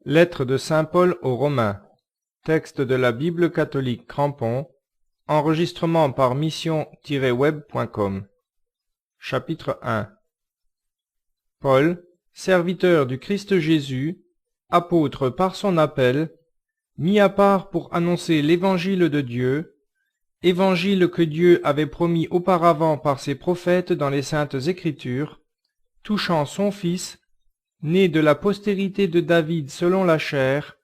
Lettre de saint Paul aux Romains. Texte de la Bible catholique Crampon. Enregistrement par mission-web.com. Chapitre 1. Paul, serviteur du Christ Jésus, apôtre par son appel, mis à part pour annoncer l'évangile de Dieu, évangile que Dieu avait promis auparavant par ses prophètes dans les saintes Écritures, touchant son Fils, né de la postérité de David selon la chair,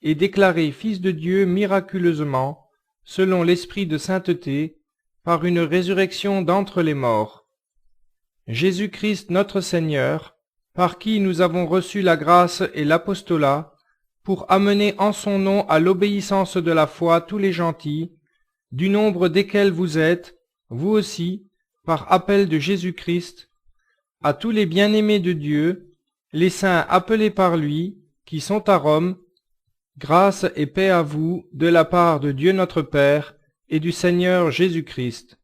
et déclaré Fils de Dieu miraculeusement, selon l'esprit de sainteté, par une résurrection d'entre les morts. Jésus-Christ notre Seigneur, par qui nous avons reçu la grâce et l'apostolat, pour amener en son nom à l'obéissance de la foi tous les gentils, du nombre desquels vous êtes, vous aussi, par appel de Jésus-Christ, à tous les bien-aimés de Dieu, les saints appelés par lui, qui sont à Rome, grâce et paix à vous de la part de Dieu notre Père et du Seigneur Jésus-Christ.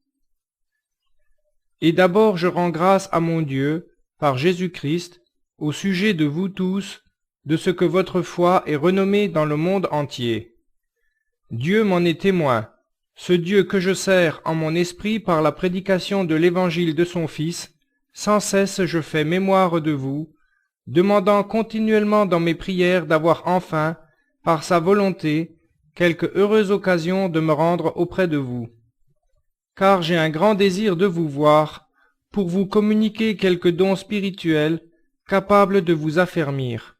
Et d'abord je rends grâce à mon Dieu, par Jésus-Christ, au sujet de vous tous, de ce que votre foi est renommée dans le monde entier. Dieu m'en est témoin, ce Dieu que je sers en mon esprit par la prédication de l'évangile de son Fils, sans cesse je fais mémoire de vous, demandant continuellement dans mes prières d'avoir enfin, par sa volonté, quelque heureuse occasion de me rendre auprès de vous. Car j'ai un grand désir de vous voir, pour vous communiquer quelques dons spirituels capables de vous affermir.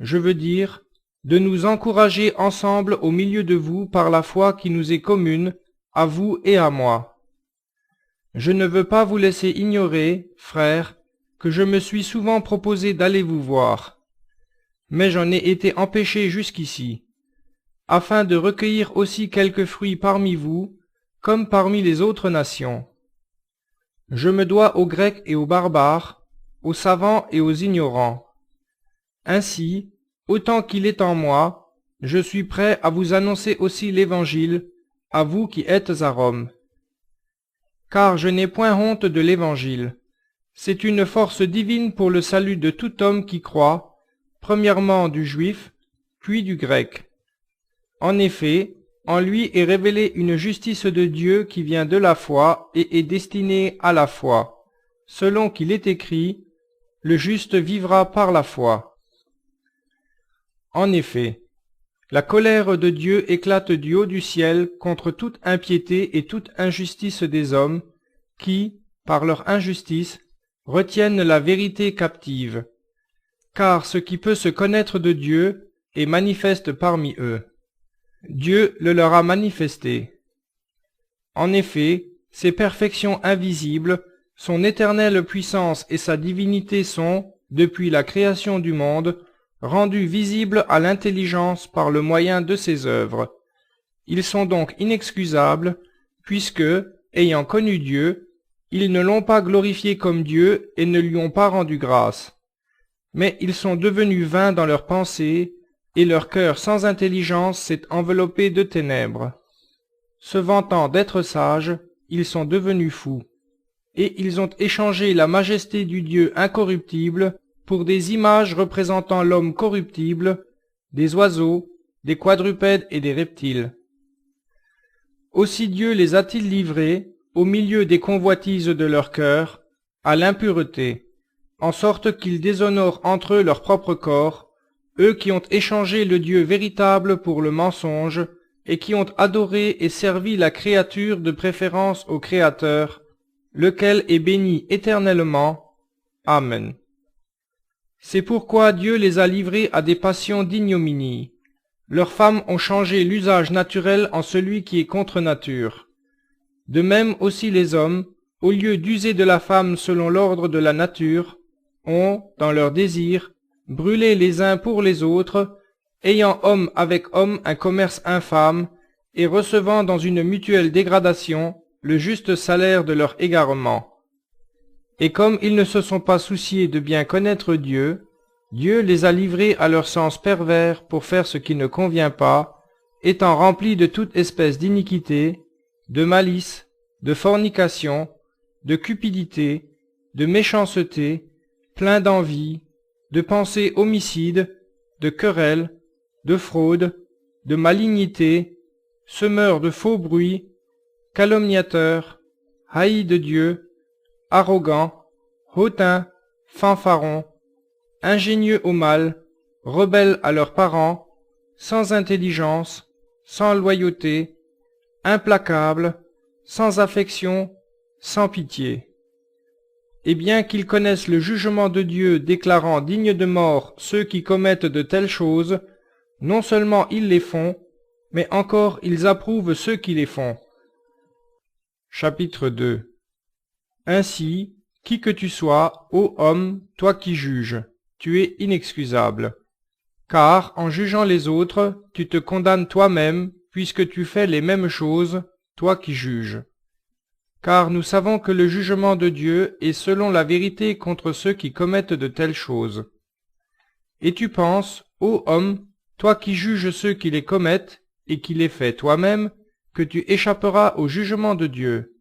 Je veux dire, de nous encourager ensemble au milieu de vous par la foi qui nous est commune, à vous et à moi. Je ne veux pas vous laisser ignorer, frères, que je me suis souvent proposé d'aller vous voir, mais j'en ai été empêché jusqu'ici, afin de recueillir aussi quelques fruits parmi vous, comme parmi les autres nations. Je me dois aux Grecs et aux barbares, aux savants et aux ignorants. Ainsi, autant qu'il est en moi, je suis prêt à vous annoncer aussi l'Évangile, à vous qui êtes à Rome. Car je n'ai point honte de l'Évangile. C'est une force divine pour le salut de tout homme qui croit, premièrement du juif, puis du grec. En effet, en lui est révélée une justice de Dieu qui vient de la foi et est destinée à la foi, selon qu'il est écrit, « Le juste vivra par la foi ». En effet, la colère de Dieu éclate du haut du ciel contre toute impiété et toute injustice des hommes, qui, par leur injustice, retiennent la vérité captive, car ce qui peut se connaître de Dieu est manifeste parmi eux. Dieu le leur a manifesté. En effet, ses perfections invisibles, son éternelle puissance et sa divinité sont, depuis la création du monde, rendues visibles à l'intelligence par le moyen de ses œuvres. Ils sont donc inexcusables, puisque, ayant connu Dieu, ils ne l'ont pas glorifié comme Dieu et ne lui ont pas rendu grâce. Mais ils sont devenus vains dans leurs pensées, et leur cœur sans intelligence s'est enveloppé de ténèbres. Se vantant d'être sages, ils sont devenus fous. Et ils ont échangé la majesté du Dieu incorruptible pour des images représentant l'homme corruptible, des oiseaux, des quadrupèdes et des reptiles. Aussi Dieu les a-t-il livrés, au milieu des convoitises de leur cœur, à l'impureté, en sorte qu'ils déshonorent entre eux leur propre corps, eux qui ont échangé le Dieu véritable pour le mensonge, et qui ont adoré et servi la créature de préférence au Créateur, lequel est béni éternellement. Amen. C'est pourquoi Dieu les a livrés à des passions d'ignominie. Leurs femmes ont changé l'usage naturel en celui qui est contre nature. De même aussi les hommes, au lieu d'user de la femme selon l'ordre de la nature, ont, dans leur désir, brûlé les uns pour les autres, ayant homme avec homme un commerce infâme, et recevant dans une mutuelle dégradation le juste salaire de leur égarement. Et comme ils ne se sont pas souciés de bien connaître Dieu, Dieu les a livrés à leur sens pervers pour faire ce qui ne convient pas, étant remplis de toute espèce d'iniquité, de malice, de fornication, de cupidité, de méchanceté, pleins d'envie, de pensées homicides, de querelles, de fraudes, de malignité, semeur de faux bruits, calomniateur, haï de Dieu, arrogant, hautain, fanfaron, ingénieux au mal, rebelles à leurs parents, sans intelligence, sans loyauté, implacables, sans affection, sans pitié. Et bien qu'ils connaissent le jugement de Dieu déclarant dignes de mort ceux qui commettent de telles choses, non seulement ils les font, mais encore ils approuvent ceux qui les font. Chapitre 2. Ainsi, qui que tu sois, ô homme, toi qui juges, tu es inexcusable. Car, en jugeant les autres, tu te condamnes toi-même, puisque tu fais les mêmes choses, toi qui juges. Car nous savons que le jugement de Dieu est selon la vérité contre ceux qui commettent de telles choses. Et tu penses, ô homme, toi qui juges ceux qui les commettent, et qui les fais toi-même, que tu échapperas au jugement de Dieu.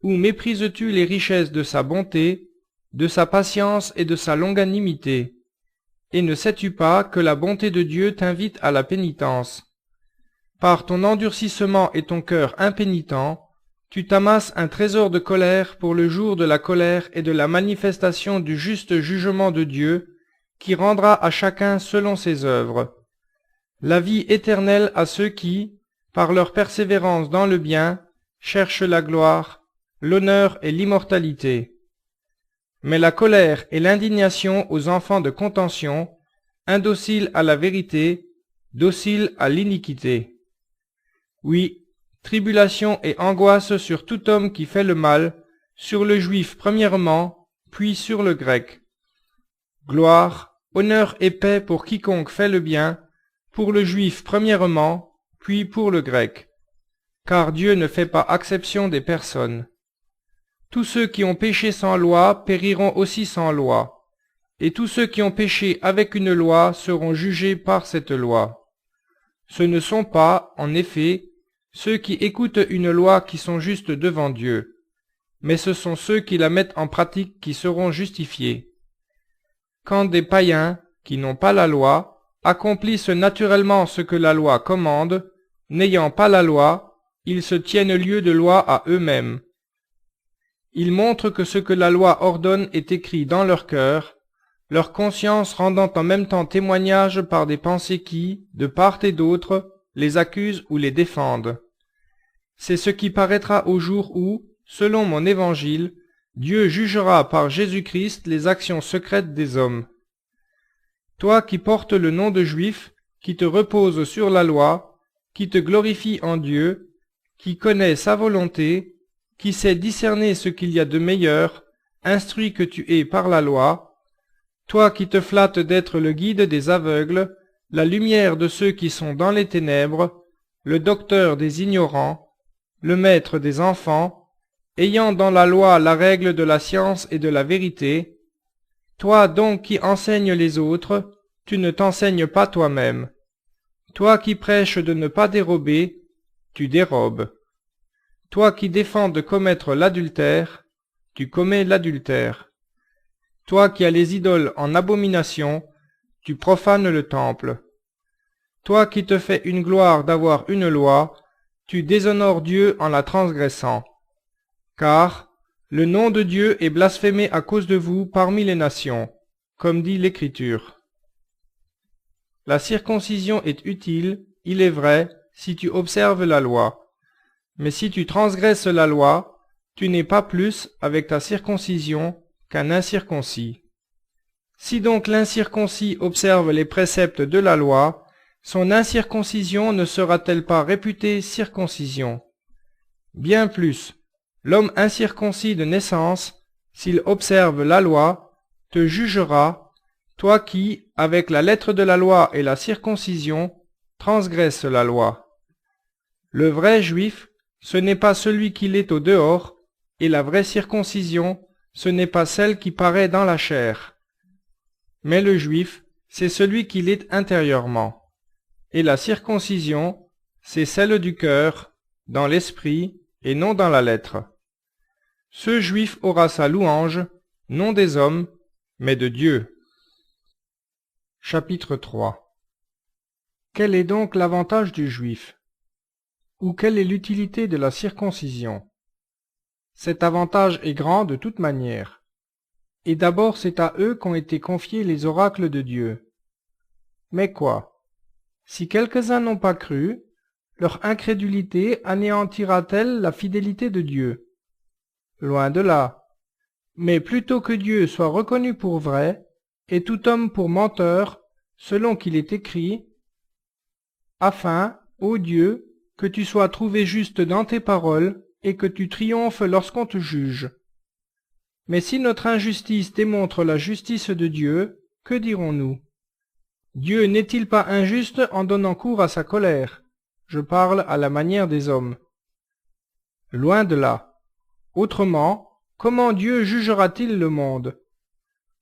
Ou méprises-tu les richesses de sa bonté, de sa patience et de sa longanimité? Et ne sais-tu pas que la bonté de Dieu t'invite à la pénitence? Par ton endurcissement et ton cœur impénitent, tu t'amasses un trésor de colère pour le jour de la colère et de la manifestation du juste jugement de Dieu, qui rendra à chacun selon ses œuvres. La vie éternelle à ceux qui, par leur persévérance dans le bien, cherchent la gloire, l'honneur et l'immortalité. Mais la colère et l'indignation aux enfants de contention, indociles à la vérité, dociles à l'iniquité. Oui, tribulation et angoisse sur tout homme qui fait le mal, sur le juif premièrement, puis sur le grec. Gloire, honneur et paix pour quiconque fait le bien, pour le juif premièrement, puis pour le grec. Car Dieu ne fait pas acception des personnes. Tous ceux qui ont péché sans loi périront aussi sans loi, et tous ceux qui ont péché avec une loi seront jugés par cette loi. Ce ne sont pas, en effet, ceux qui écoutent une loi qui sont justes devant Dieu, mais ce sont ceux qui la mettent en pratique qui seront justifiés. Quand des païens, qui n'ont pas la loi, accomplissent naturellement ce que la loi commande, n'ayant pas la loi, ils se tiennent lieu de loi à eux-mêmes. Ils montrent que ce que la loi ordonne est écrit dans leur cœur, leur conscience rendant en même temps témoignage par des pensées qui, de part et d'autre, les accusent ou les défendent. C'est ce qui paraîtra au jour où, selon mon évangile, Dieu jugera par Jésus-Christ les actions secrètes des hommes. Toi qui portes le nom de juif, qui te repose sur la loi, qui te glorifie en Dieu, qui connaît sa volonté, qui sait discerner ce qu'il y a de meilleur, instruit que tu es par la loi, toi qui te flattes d'être le guide des aveugles, la lumière de ceux qui sont dans les ténèbres, le docteur des ignorants, le maître des enfants, ayant dans la loi la règle de la science et de la vérité, toi donc qui enseignes les autres, tu ne t'enseignes pas toi-même. Toi qui prêches de ne pas dérober, tu dérobes. Toi qui défends de commettre l'adultère, tu commets l'adultère. Toi qui as les idoles en abomination, tu profanes le temple. Toi qui te fais une gloire d'avoir une loi, tu déshonores Dieu en la transgressant. Car le nom de Dieu est blasphémé à cause de vous parmi les nations, comme dit l'Écriture. La circoncision est utile, il est vrai, si tu observes la loi. Mais si tu transgresses la loi, tu n'es pas plus, avec ta circoncision, qu'un incirconcis. Si donc l'incirconcis observe les préceptes de la loi, son incirconcision ne sera-t-elle pas réputée circoncision? Bien plus, l'homme incirconcis de naissance, s'il observe la loi, te jugera, toi qui, avec la lettre de la loi et la circoncision, transgresses la loi. Le vrai juif, ce n'est pas celui qui l'est au dehors, et la vraie circoncision, ce n'est pas celle qui paraît dans la chair. Mais le juif, c'est celui qui l'est intérieurement. Et la circoncision, c'est celle du cœur, dans l'esprit, et non dans la lettre. Ce juif aura sa louange, non des hommes, mais de Dieu. Chapitre 3. Quel est donc l'avantage du juif? Ou quelle est l'utilité de la circoncision? Cet avantage est grand de toute manière. Et d'abord c'est à eux qu'ont été confiés les oracles de Dieu. Mais quoi? Si quelques-uns n'ont pas cru, leur incrédulité anéantira-t-elle la fidélité de Dieu? Loin de là. Mais plutôt que Dieu soit reconnu pour vrai, et tout homme pour menteur, selon qu'il est écrit, afin, ô Dieu, que tu sois trouvé juste dans tes paroles, et que tu triomphes lorsqu'on te juge. Mais si notre injustice démontre la justice de Dieu, que dirons-nous? Dieu n'est-il pas injuste en donnant cours à sa colère? Je parle à la manière des hommes. Loin de là. Autrement, comment Dieu jugera-t-il le monde?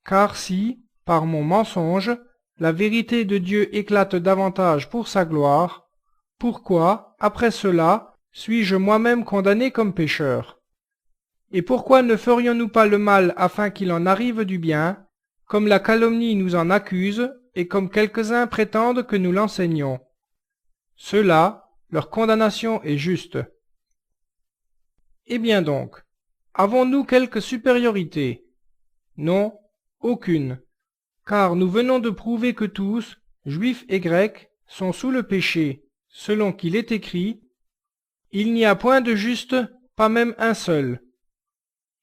Car si, par mon mensonge, la vérité de Dieu éclate davantage pour sa gloire, pourquoi, après cela, suis-je moi-même condamné comme pécheur? Et pourquoi ne ferions-nous pas le mal afin qu'il en arrive du bien, comme la calomnie nous en accuse, et comme quelques-uns prétendent que nous l'enseignons? Ceux-là, leur condamnation est juste. Eh bien donc, avons-nous quelque supériorité? Non, aucune, car nous venons de prouver que tous, juifs et grecs, sont sous le péché, selon qu'il est écrit, « Il n'y a point de juste, pas même un seul.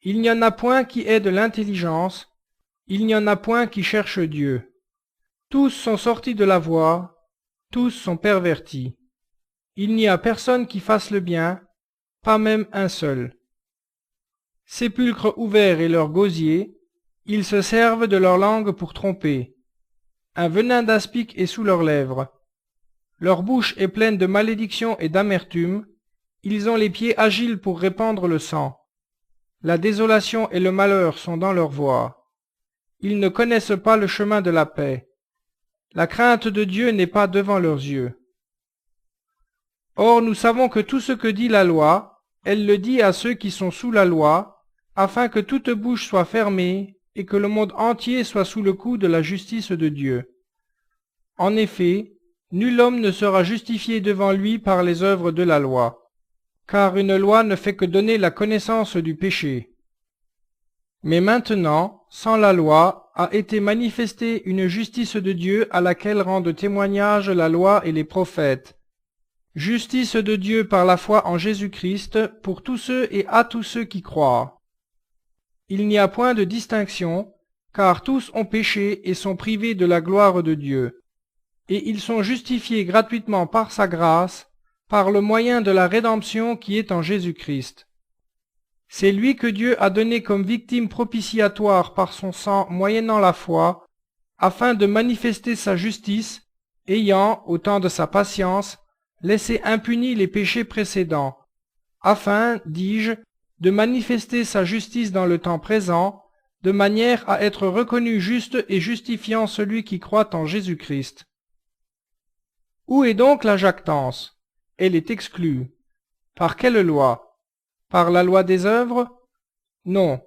Il n'y en a point qui ait de l'intelligence, il n'y en a point qui cherche Dieu. Tous sont sortis de la voie, tous sont pervertis. Il n'y a personne qui fasse le bien, pas même un seul. Sépulcre ouvert est leur gosier, ils se servent de leur langue pour tromper. Un venin d'aspic est sous leurs lèvres. Leur bouche est pleine de malédiction et d'amertume, ils ont les pieds agiles pour répandre le sang. La désolation et le malheur sont dans leur voie. Ils ne connaissent pas le chemin de la paix. La crainte de Dieu n'est pas devant leurs yeux. Or nous savons que tout ce que dit la loi, elle le dit à ceux qui sont sous la loi, afin que toute bouche soit fermée et que le monde entier soit sous le coup de la justice de Dieu. En effet, nul homme ne sera justifié devant lui par les œuvres de la loi, car une loi ne fait que donner la connaissance du péché. Mais maintenant, sans la loi, a été manifestée une justice de Dieu à laquelle rendent témoignage la loi et les prophètes. Justice de Dieu par la foi en Jésus-Christ pour tous ceux et à tous ceux qui croient. Il n'y a point de distinction, car tous ont péché et sont privés de la gloire de Dieu. Et ils sont justifiés gratuitement par sa grâce, par le moyen de la rédemption qui est en Jésus-Christ. C'est lui que Dieu a donné comme victime propitiatoire par son sang moyennant la foi, afin de manifester sa justice, ayant, au temps de sa patience, laissé impunis les péchés précédents, afin, dis-je, de manifester sa justice dans le temps présent, de manière à être reconnu juste et justifiant celui qui croit en Jésus-Christ. Où est donc la jactance? Elle est exclue. Par quelle loi? Par la loi des œuvres? Non,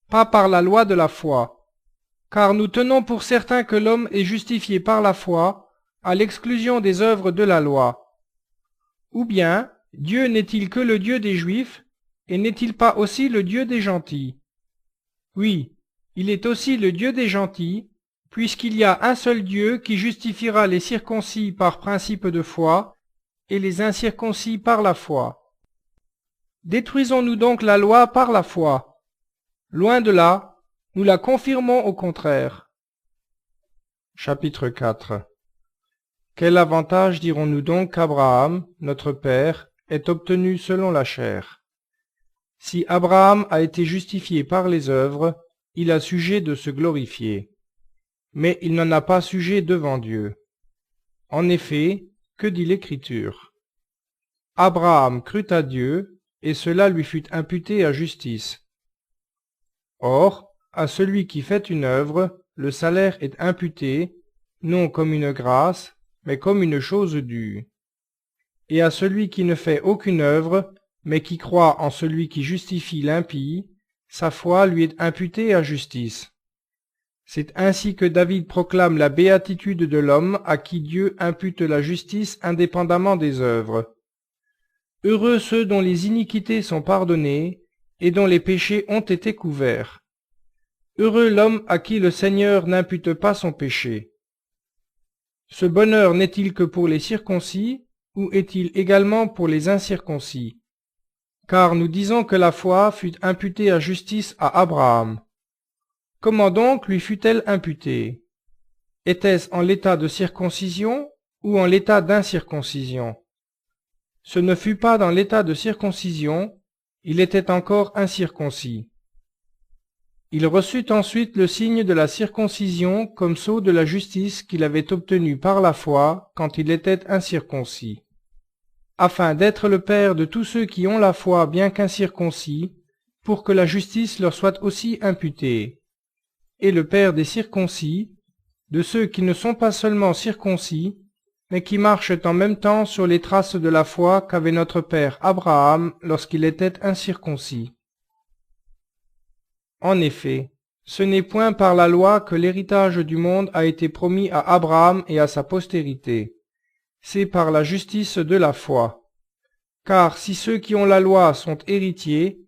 pas par la loi de la foi. Car nous tenons pour certain que l'homme est justifié par la foi, à l'exclusion des œuvres de la loi. Ou bien, Dieu n'est-il que le Dieu des Juifs, et n'est-il pas aussi le Dieu des gentils? Oui, il est aussi le Dieu des gentils, puisqu'il y a un seul Dieu qui justifiera les circoncis par principe de foi, et les incirconcis par la foi. Détruisons-nous donc la loi par la foi? Loin de là, nous la confirmons au contraire. Chapitre 4. Quel avantage dirons-nous donc qu'Abraham, notre père, est obtenu selon la chair? Si Abraham a été justifié par les œuvres, il a sujet de se glorifier. Mais il n'en a pas sujet devant Dieu. En effet, que dit l'Écriture? Abraham crut à Dieu, et cela lui fut imputé à justice. Or, à celui qui fait une œuvre, le salaire est imputé, non comme une grâce, mais comme une chose due. Et à celui qui ne fait aucune œuvre, mais qui croit en celui qui justifie l'impie, sa foi lui est imputée à justice. C'est ainsi que David proclame la béatitude de l'homme à qui Dieu impute la justice indépendamment des œuvres. Heureux ceux dont les iniquités sont pardonnées et dont les péchés ont été couverts. Heureux l'homme à qui le Seigneur n'impute pas son péché. Ce bonheur n'est-il que pour les circoncis, ou est-il également pour les incirconcis? Car nous disons que la foi fut imputée à justice à Abraham. Comment donc lui fut-elle imputée? Était-ce en l'état de circoncision ou en l'état d'incirconcision? Ce ne fut pas dans l'état de circoncision, il était encore incirconcis. Il reçut ensuite le signe de la circoncision comme sceau de la justice qu'il avait obtenu par la foi quand il était incirconcis, afin d'être le père de tous ceux qui ont la foi bien qu'incirconcis, pour que la justice leur soit aussi imputée, et le père des circoncis, de ceux qui ne sont pas seulement circoncis, mais qui marchent en même temps sur les traces de la foi qu'avait notre père Abraham lorsqu'il était incirconcis. En effet, ce n'est point par la loi que l'héritage du monde a été promis à Abraham et à sa postérité, c'est par la justice de la foi. Car si ceux qui ont la loi sont héritiers,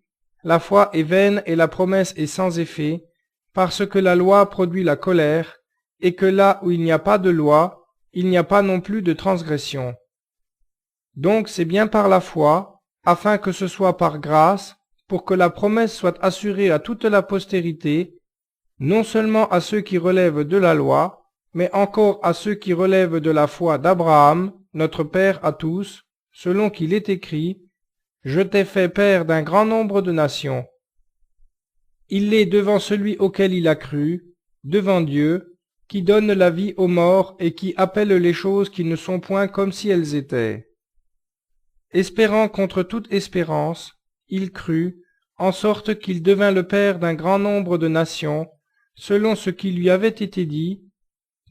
la foi est vaine et la promesse est sans effet, parce que la loi produit la colère, et que là où il n'y a pas de loi, il n'y a pas non plus de transgression. Donc c'est bien par la foi, afin que ce soit par grâce, pour que la promesse soit assurée à toute la postérité, non seulement à ceux qui relèvent de la loi, mais encore à ceux qui relèvent de la foi d'Abraham, notre Père à tous, selon qu'il est écrit, « Je t'ai fait père d'un grand nombre de nations. » Il l'est devant celui auquel il a cru, devant Dieu, qui donne la vie aux morts et qui appelle les choses qui ne sont point comme si elles étaient. Espérant contre toute espérance, il crut, en sorte qu'il devint le père d'un grand nombre de nations, selon ce qui lui avait été dit,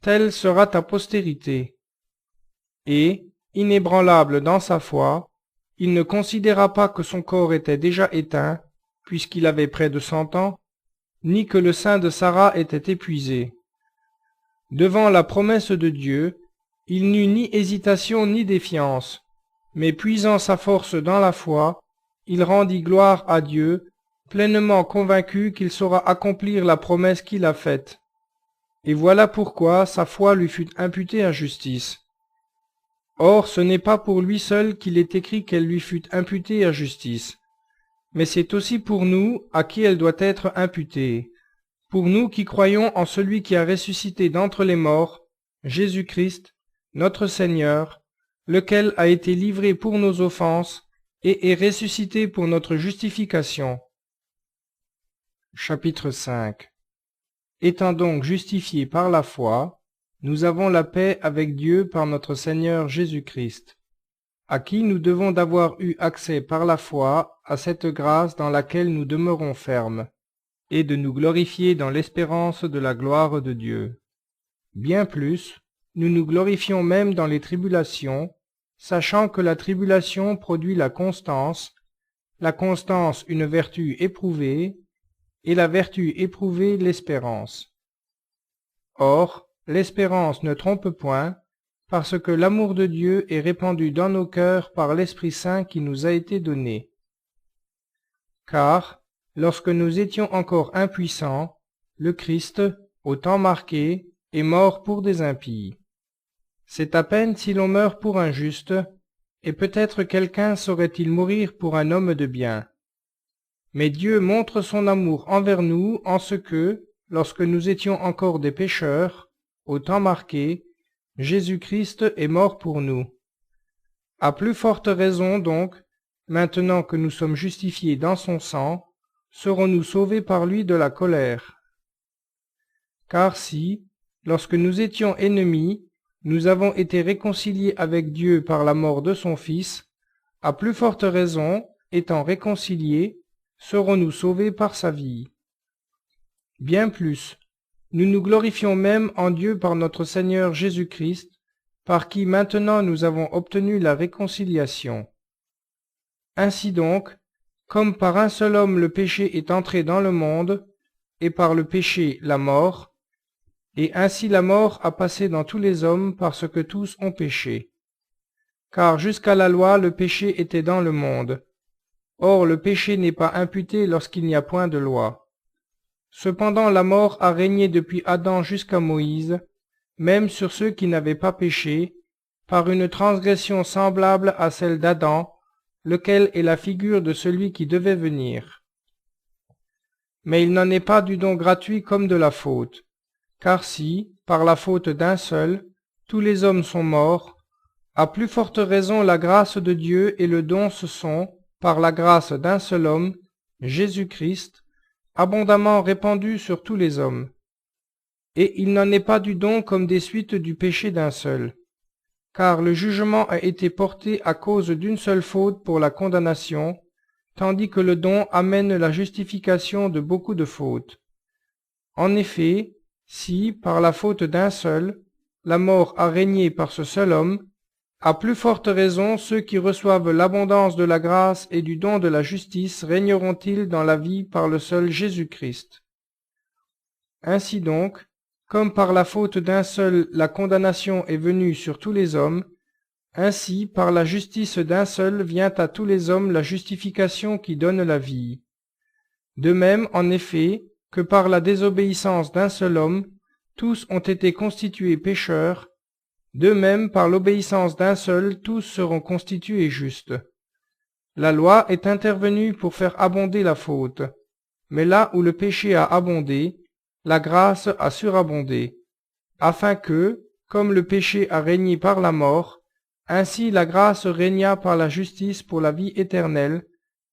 telle sera ta postérité. Et, inébranlable dans sa foi, il ne considéra pas que son corps était déjà éteint, puisqu'il avait près de 100 ans, ni que le sein de Sarah était épuisé. Devant la promesse de Dieu, il n'eut ni hésitation ni défiance, mais puisant sa force dans la foi, il rendit gloire à Dieu, pleinement convaincu qu'il saura accomplir la promesse qu'il a faite. Et voilà pourquoi sa foi lui fut imputée à justice. Or, ce n'est pas pour lui seul qu'il est écrit qu'elle lui fut imputée à justice, mais c'est aussi pour nous à qui elle doit être imputée, pour nous qui croyons en celui qui a ressuscité d'entre les morts, Jésus-Christ, notre Seigneur, lequel a été livré pour nos offenses et est ressuscité pour notre justification. Chapitre 5. Étant donc justifiés par la foi, nous avons la paix avec Dieu par notre Seigneur Jésus-Christ, à qui nous devons d'avoir eu accès par la foi à cette grâce dans laquelle nous demeurons fermes, et de nous glorifier dans l'espérance de la gloire de Dieu. Bien plus, nous nous glorifions même dans les tribulations, sachant que la tribulation produit la constance une vertu éprouvée, et la vertu éprouvée l'espérance. Or, l'espérance ne trompe point, parce que l'amour de Dieu est répandu dans nos cœurs par l'Esprit Saint qui nous a été donné. Car, lorsque nous étions encore impuissants, le Christ, au temps marqué, est mort pour des impies. C'est à peine si l'on meurt pour un juste, et peut-être quelqu'un saurait-il mourir pour un homme de bien. Mais Dieu montre son amour envers nous en ce que, lorsque nous étions encore des pécheurs, au temps marqué, Jésus-Christ est mort pour nous. À plus forte raison donc, maintenant que nous sommes justifiés dans son sang, serons-nous sauvés par lui de la colère. Car si, lorsque nous étions ennemis, nous avons été réconciliés avec Dieu par la mort de son Fils, à plus forte raison, étant réconciliés, serons-nous sauvés par sa vie. Bien plus, nous nous glorifions même en Dieu par notre Seigneur Jésus-Christ, par qui maintenant nous avons obtenu la réconciliation. Ainsi donc, comme par un seul homme le péché est entré dans le monde, et par le péché la mort, et ainsi la mort a passé dans tous les hommes parce que tous ont péché. Car jusqu'à la loi le péché était dans le monde. Or le péché n'est pas imputé lorsqu'il n'y a point de loi. Cependant la mort a régné depuis Adam jusqu'à Moïse, même sur ceux qui n'avaient pas péché, par une transgression semblable à celle d'Adam, lequel est la figure de celui qui devait venir. Mais il n'en est pas du don gratuit comme de la faute. Car si, par la faute d'un seul, tous les hommes sont morts, à plus forte raison la grâce de Dieu et le don se sont, par la grâce d'un seul homme, Jésus-Christ, abondamment répandus sur tous les hommes. Et il n'en est pas du don comme des suites du péché d'un seul. Car le jugement a été porté à cause d'une seule faute pour la condamnation, tandis que le don amène la justification de beaucoup de fautes. En effet, si, par la faute d'un seul, la mort a régné par ce seul homme, à plus forte raison ceux qui reçoivent l'abondance de la grâce et du don de la justice régneront-ils dans la vie par le seul Jésus-Christ. Ainsi donc, comme par la faute d'un seul la condamnation est venue sur tous les hommes, ainsi par la justice d'un seul vient à tous les hommes la justification qui donne la vie. De même, en effet, que par la désobéissance d'un seul homme, tous ont été constitués pécheurs, de même par l'obéissance d'un seul, tous seront constitués justes. La loi est intervenue pour faire abonder la faute, mais là où le péché a abondé, la grâce a surabondé, afin que, comme le péché a régné par la mort, ainsi la grâce régna par la justice pour la vie éternelle,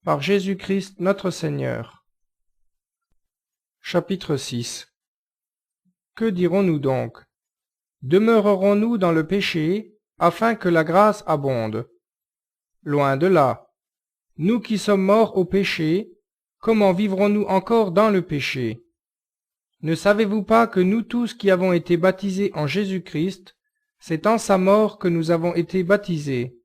par Jésus-Christ notre Seigneur. Chapitre 6. Que dirons-nous donc? Demeurerons-nous dans le péché, afin que la grâce abonde? Loin de là. Nous qui sommes morts au péché, comment vivrons-nous encore dans le péché? Ne savez-vous pas que nous tous qui avons été baptisés en Jésus-Christ, c'est en sa mort que nous avons été baptisés?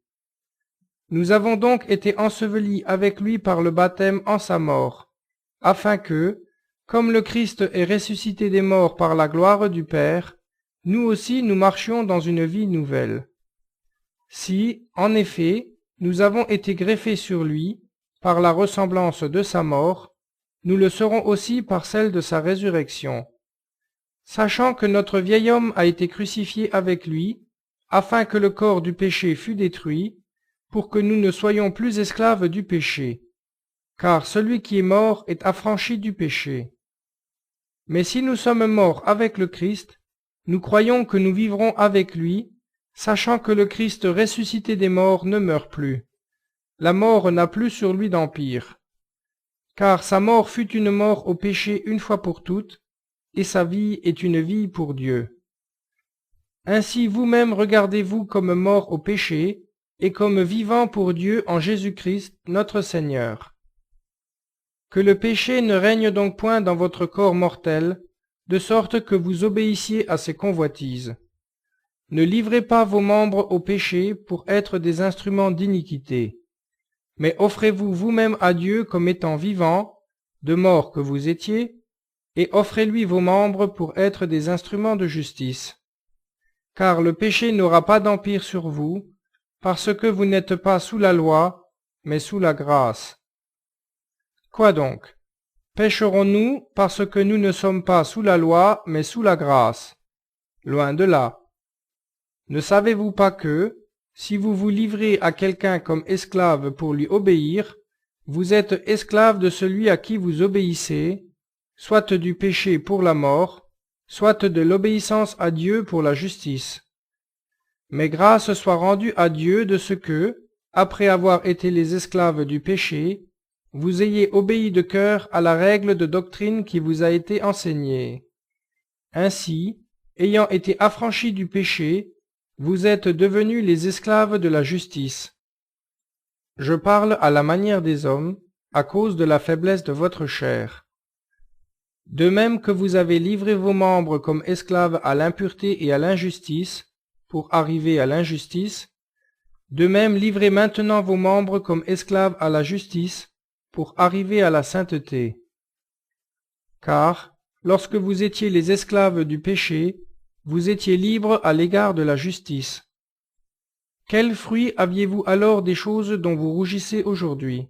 Nous avons donc été ensevelis avec lui par le baptême en sa mort, afin que, comme le Christ est ressuscité des morts par la gloire du Père, nous aussi nous marchions dans une vie nouvelle. Si, en effet, nous avons été greffés sur lui, par la ressemblance de sa mort, nous le serons aussi par celle de sa résurrection. Sachant que notre vieil homme a été crucifié avec lui, afin que le corps du péché fût détruit, pour que nous ne soyons plus esclaves du péché. Car celui qui est mort est affranchi du péché. Mais si nous sommes morts avec le Christ, nous croyons que nous vivrons avec lui, sachant que le Christ ressuscité des morts ne meurt plus. La mort n'a plus sur lui d'empire. Car sa mort fut une mort au péché une fois pour toutes, et sa vie est une vie pour Dieu. Ainsi vous-même regardez-vous comme morts au péché, et comme vivants pour Dieu en Jésus-Christ notre Seigneur. Que le péché ne règne donc point dans votre corps mortel, de sorte que vous obéissiez à ses convoitises. Ne livrez pas vos membres au péché pour être des instruments d'iniquité, mais offrez-vous vous-même à Dieu comme étant vivants, de mort que vous étiez, et offrez-lui vos membres pour être des instruments de justice. Car le péché n'aura pas d'empire sur vous, parce que vous n'êtes pas sous la loi, mais sous la grâce. Quoi donc? Pécherons-nous parce que nous ne sommes pas sous la loi, mais sous la grâce? Loin de là. Ne savez-vous pas que, si vous vous livrez à quelqu'un comme esclave pour lui obéir, vous êtes esclave de celui à qui vous obéissez, soit du péché pour la mort, soit de l'obéissance à Dieu pour la justice. Mais grâce soit rendue à Dieu de ce que, après avoir été les esclaves du péché, vous ayez obéi de cœur à la règle de doctrine qui vous a été enseignée. Ainsi, ayant été affranchis du péché, vous êtes devenus les esclaves de la justice. Je parle à la manière des hommes, à cause de la faiblesse de votre chair. De même que vous avez livré vos membres comme esclaves à l'impureté et à l'injustice, pour arriver à l'injustice, de même livrez maintenant vos membres comme esclaves à la justice, pour arriver à la sainteté. Car, lorsque vous étiez les esclaves du péché, vous étiez libres à l'égard de la justice. Quel fruit aviez-vous alors des choses dont vous rougissez aujourd'hui?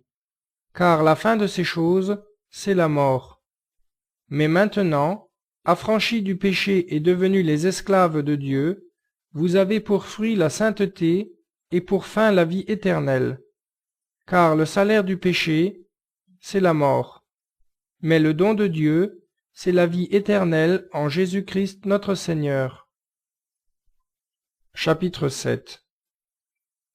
Car la fin de ces choses, c'est la mort. Mais maintenant, affranchis du péché et devenus les esclaves de Dieu, vous avez pour fruit la sainteté et pour fin la vie éternelle. Car le salaire du péché, c'est la mort. Mais le don de Dieu, c'est la vie éternelle en Jésus-Christ notre Seigneur. Chapitre 7.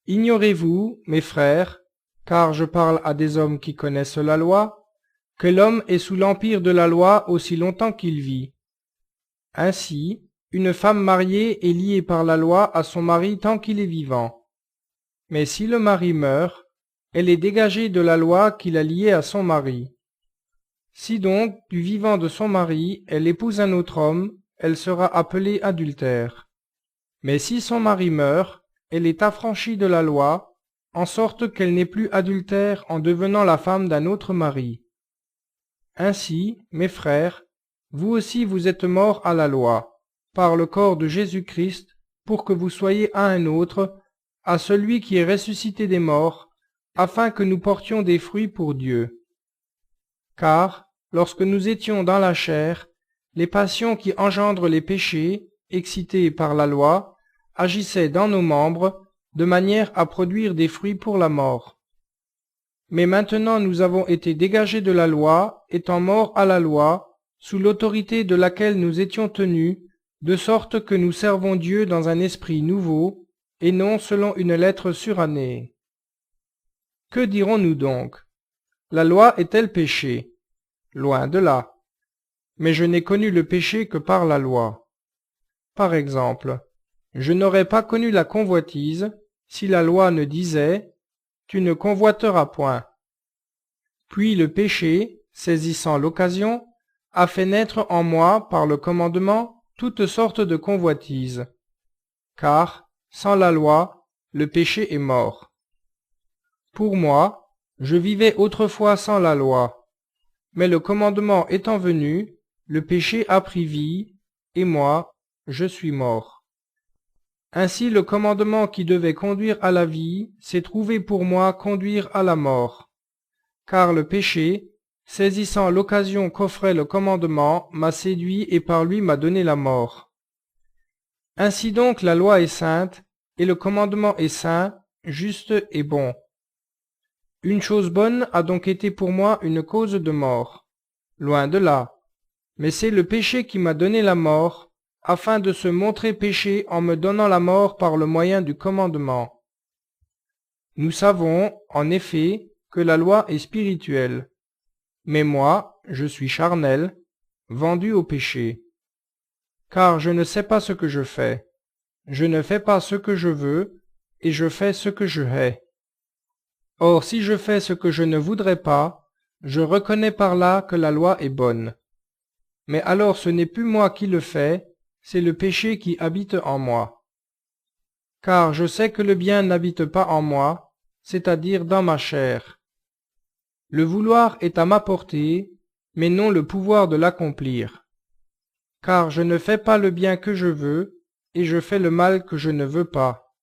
Ignorez-vous, mes frères, car je parle à des hommes qui connaissent la loi, que l'homme est sous l'empire de la loi aussi longtemps qu'il vit. Ainsi, une femme mariée est liée par la loi à son mari tant qu'il est vivant. Mais si le mari meurt, elle est dégagée de la loi qui l'a liée à son mari. Si donc, du vivant de son mari, elle épouse un autre homme, elle sera appelée adultère. Mais si son mari meurt, elle est affranchie de la loi, en sorte qu'elle n'est plus adultère en devenant la femme d'un autre mari. Ainsi, mes frères, vous aussi vous êtes morts à la loi, par le corps de Jésus-Christ, pour que vous soyez à un autre, à celui qui est ressuscité des morts, afin que nous portions des fruits pour Dieu. Car, lorsque nous étions dans la chair, les passions qui engendrent les péchés, excitées par la loi, agissaient dans nos membres, de manière à produire des fruits pour la mort. Mais maintenant nous avons été dégagés de la loi, étant morts à la loi, sous l'autorité de laquelle nous étions tenus, de sorte que nous servons Dieu dans un esprit nouveau, et non selon une lettre surannée. Que dirons-nous donc? La loi est-elle péché? Loin de là. Mais je n'ai connu le péché que par la loi. Par exemple, je n'aurais pas connu la convoitise si la loi ne disait « Tu ne convoiteras point ». Puis le péché, saisissant l'occasion, a fait naître en moi par le commandement toutes sortes de convoitises. Car, sans la loi, le péché est mort. Pour moi, je vivais autrefois sans la loi, mais le commandement étant venu, le péché a pris vie, et moi, je suis mort. Ainsi le commandement qui devait conduire à la vie s'est trouvé pour moi conduire à la mort. Car le péché, saisissant l'occasion qu'offrait le commandement, m'a séduit et par lui m'a donné la mort. Ainsi donc la loi est sainte, et le commandement est saint, juste et bon. Une chose bonne a donc été pour moi une cause de mort. Loin de là. Mais c'est le péché qui m'a donné la mort, afin de se montrer péché en me donnant la mort par le moyen du commandement. Nous savons, en effet, que la loi est spirituelle. Mais moi, je suis charnel, vendu au péché. Car je ne sais pas ce que je fais. Je ne fais pas ce que je veux, et je fais ce que je hais. Or si je fais ce que je ne voudrais pas, je reconnais par là que la loi est bonne. Mais alors ce n'est plus moi qui le fais, c'est le péché qui habite en moi. Car je sais que le bien n'habite pas en moi, c'est-à-dire dans ma chair. Le vouloir est à ma portée, mais non le pouvoir de l'accomplir. Car je ne fais pas le bien que je veux, et je fais le mal que je ne veux pas.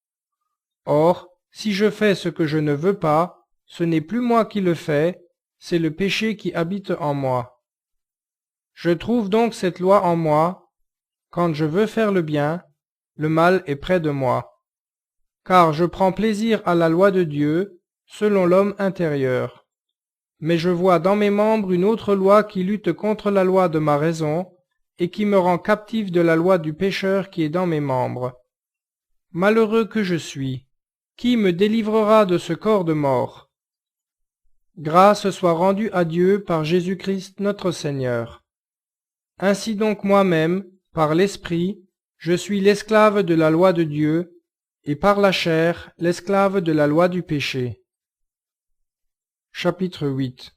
Or, si je fais ce que je ne veux pas, ce n'est plus moi qui le fais, c'est le péché qui habite en moi. Je trouve donc cette loi en moi, quand je veux faire le bien, le mal est près de moi. Car je prends plaisir à la loi de Dieu, selon l'homme intérieur. Mais je vois dans mes membres une autre loi qui lutte contre la loi de ma raison, et qui me rend captif de la loi du pécheur qui est dans mes membres. Malheureux que je suis! Qui me délivrera de ce corps de mort? Grâce soit rendue à Dieu par Jésus-Christ notre Seigneur. Ainsi donc moi-même, par l'Esprit, je suis l'esclave de la loi de Dieu, et par la chair, l'esclave de la loi du péché. Chapitre 8.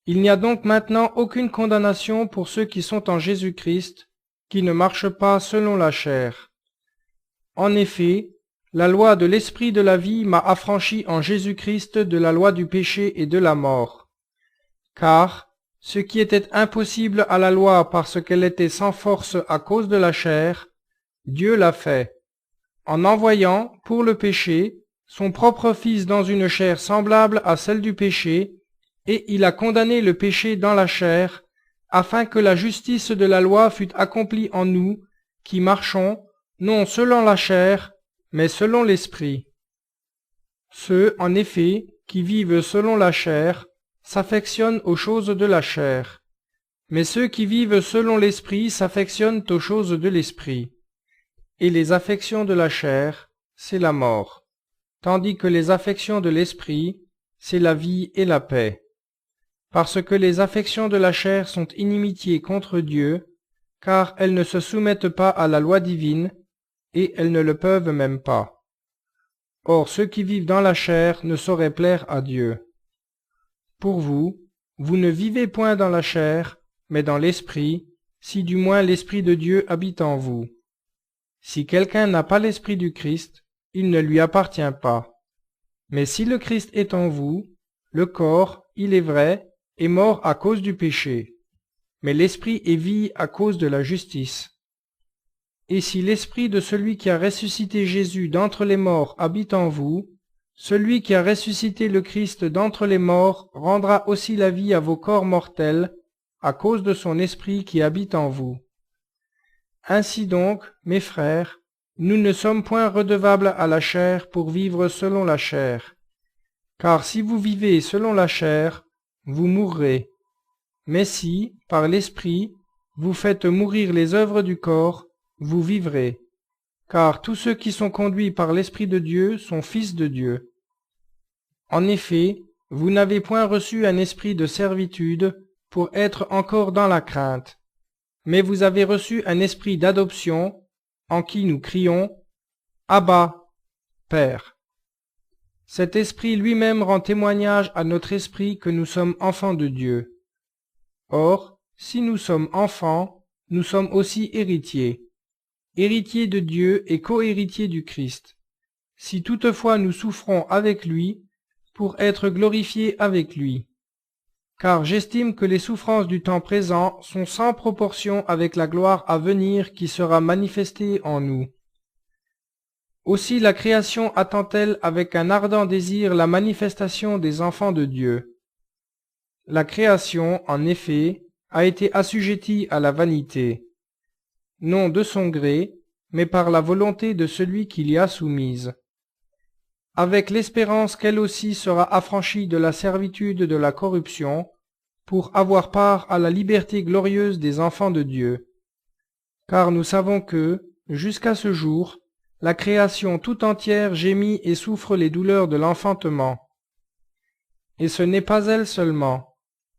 Il n'y a donc maintenant aucune condamnation pour ceux qui sont en Jésus-Christ, qui ne marchent pas selon la chair. En effet, la loi de l'Esprit de la vie m'a affranchi en Jésus-Christ de la loi du péché et de la mort. Car, ce qui était impossible à la loi parce qu'elle était sans force à cause de la chair, Dieu l'a fait, en envoyant, pour le péché, son propre Fils dans une chair semblable à celle du péché, et il a condamné le péché dans la chair, afin que la justice de la loi fût accomplie en nous, qui marchons, non selon la chair, mais selon l'Esprit. Ceux, en effet, qui vivent selon la chair, s'affectionnent aux choses de la chair, mais ceux qui vivent selon l'Esprit s'affectionnent aux choses de l'Esprit. Et les affections de la chair, c'est la mort, tandis que les affections de l'Esprit, c'est la vie et la paix. Parce que les affections de la chair sont inimitié contre Dieu, car elles ne se soumettent pas à la loi divine, et elles ne le peuvent même pas. Or ceux qui vivent dans la chair ne sauraient plaire à Dieu. Pour vous, vous ne vivez point dans la chair, mais dans l'Esprit, si du moins l'Esprit de Dieu habite en vous. Si quelqu'un n'a pas l'Esprit du Christ, il ne lui appartient pas. Mais si le Christ est en vous, le corps, il est vrai, est mort à cause du péché, mais l'Esprit est vie à cause de la justice. Et si l'Esprit de celui qui a ressuscité Jésus d'entre les morts habite en vous, celui qui a ressuscité le Christ d'entre les morts rendra aussi la vie à vos corps mortels, à cause de son Esprit qui habite en vous. Ainsi donc, mes frères, nous ne sommes point redevables à la chair pour vivre selon la chair. Car si vous vivez selon la chair, vous mourrez. Mais si, par l'Esprit, vous faites mourir les œuvres du corps, vous vivrez. Car tous ceux qui sont conduits par l'Esprit de Dieu sont fils de Dieu. En effet, vous n'avez point reçu un esprit de servitude pour être encore dans la crainte, mais vous avez reçu un esprit d'adoption, en qui nous crions « Abba, Père ». Cet esprit lui-même rend témoignage à notre esprit que nous sommes enfants de Dieu. Or, si nous sommes enfants, nous sommes aussi héritiers, héritiers de Dieu et co-héritiers du Christ, si toutefois nous souffrons avec lui, pour être glorifiés avec lui. Car j'estime que les souffrances du temps présent sont sans proportion avec la gloire à venir qui sera manifestée en nous. Aussi la création attend-elle avec un ardent désir la manifestation des enfants de Dieu. La création, en effet, a été assujettie à la vanité, non de son gré, mais par la volonté de celui qui l'y a soumise, avec l'espérance qu'elle aussi sera affranchie de la servitude de la corruption, pour avoir part à la liberté glorieuse des enfants de Dieu. Car nous savons que, jusqu'à ce jour, la création tout entière gémit et souffre les douleurs de l'enfantement. Et ce n'est pas elle seulement.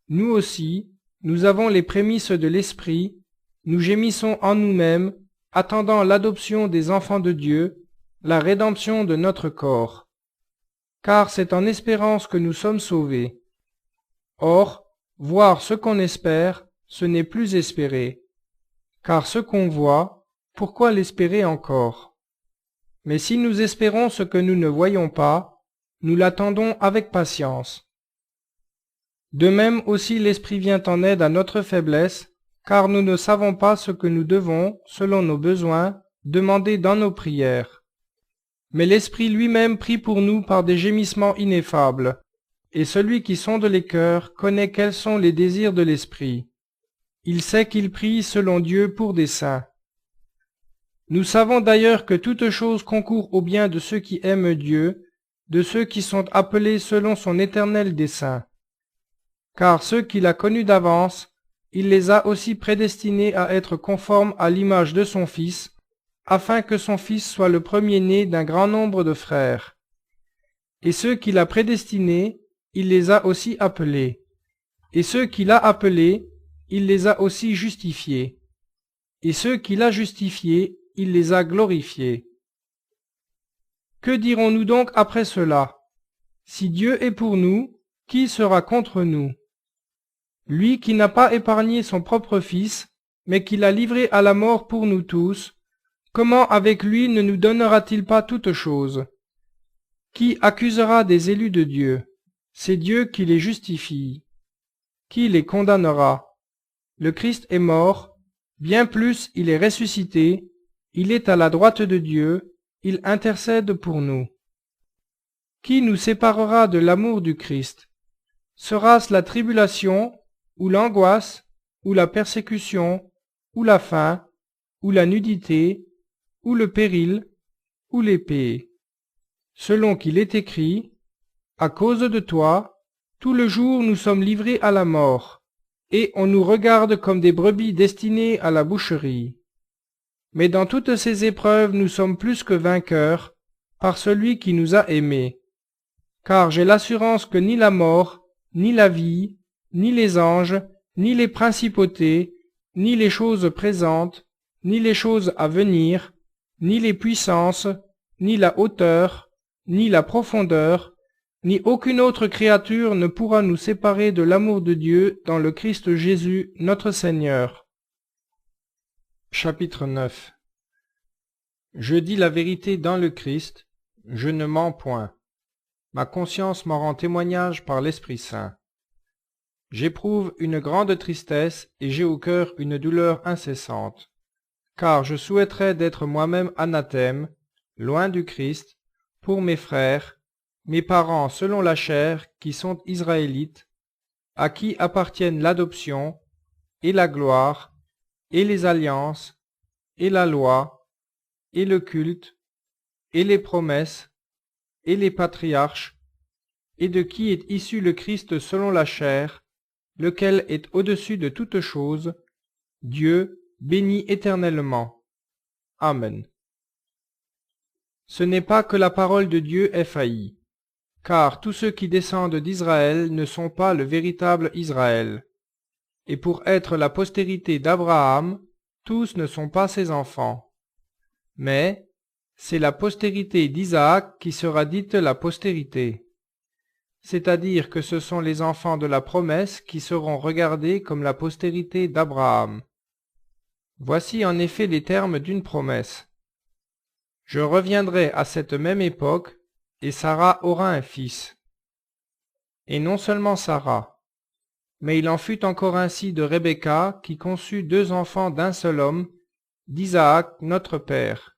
Nous aussi, nous avons les prémices de l'Esprit, nous gémissons en nous-mêmes, attendant l'adoption des enfants de Dieu, la rédemption de notre corps. Car c'est en espérance que nous sommes sauvés. Or, voir ce qu'on espère, ce n'est plus espérer. Car ce qu'on voit, pourquoi l'espérer encore? Mais si nous espérons ce que nous ne voyons pas, nous l'attendons avec patience. De même aussi l'Esprit vient en aide à notre faiblesse, car nous ne savons pas ce que nous devons, selon nos besoins, demander dans nos prières. Mais l'Esprit lui-même prie pour nous par des gémissements ineffables, et celui qui sonde les cœurs connaît quels sont les désirs de l'Esprit. Il sait qu'il prie selon Dieu pour des saints. Nous savons d'ailleurs que toute chose concourt au bien de ceux qui aiment Dieu, de ceux qui sont appelés selon son éternel dessein. Car ceux qu'il a connus d'avance, il les a aussi prédestinés à être conformes à l'image de son Fils, afin que son Fils soit le premier-né d'un grand nombre de frères. Et ceux qu'il a prédestinés, il les a aussi appelés. Et ceux qu'il a appelés, il les a aussi justifiés. Et ceux qu'il a justifiés, il les a glorifiés. Que dirons-nous donc après cela? Si Dieu est pour nous, qui sera contre nous? Lui qui n'a pas épargné son propre Fils, mais qui l'a livré à la mort pour nous tous, comment avec lui ne nous donnera-t-il pas toutes choses? Qui accusera des élus de Dieu? C'est Dieu qui les justifie. Qui les condamnera? Le Christ est mort, bien plus il est ressuscité, il est à la droite de Dieu, il intercède pour nous. Qui nous séparera de l'amour du Christ? Sera-ce la tribulation, ou l'angoisse, ou la persécution, ou la faim, ou la nudité, ou le péril, ou l'épée? Selon qu'il est écrit, à cause de toi, tout le jour nous sommes livrés à la mort, et on nous regarde comme des brebis destinées à la boucherie. Mais dans toutes ces épreuves nous sommes plus que vainqueurs, par celui qui nous a aimés. Car j'ai l'assurance que ni la mort, ni la vie, ni les anges, ni les principautés, ni les choses présentes, ni les choses à venir, ni les puissances, ni la hauteur, ni la profondeur, ni aucune autre créature ne pourra nous séparer de l'amour de Dieu dans le Christ Jésus notre Seigneur. Chapitre 9. Je dis la vérité dans le Christ, je ne mens point. Ma conscience m'en rend témoignage par l'Esprit Saint. J'éprouve une grande tristesse et j'ai au cœur une douleur incessante, car je souhaiterais d'être moi-même anathème, loin du Christ, pour mes frères, mes parents selon la chair qui sont israélites, à qui appartiennent l'adoption, et la gloire, et les alliances, et la loi, et le culte, et les promesses, et les patriarches, et de qui est issu le Christ selon la chair, lequel est au-dessus de toutes choses, Dieu béni éternellement. Amen. Ce n'est pas que la parole de Dieu ait failli, car tous ceux qui descendent d'Israël ne sont pas le véritable Israël. Et pour être la postérité d'Abraham, tous ne sont pas ses enfants. Mais c'est la postérité d'Isaac qui sera dite la postérité. C'est-à-dire que ce sont les enfants de la promesse qui seront regardés comme la postérité d'Abraham. Voici en effet les termes d'une promesse. Je reviendrai à cette même époque, et Sarah aura un fils. Et non seulement Sarah, mais il en fut encore ainsi de Rebecca, qui conçut 2 enfants d'un seul homme, d'Isaac notre père.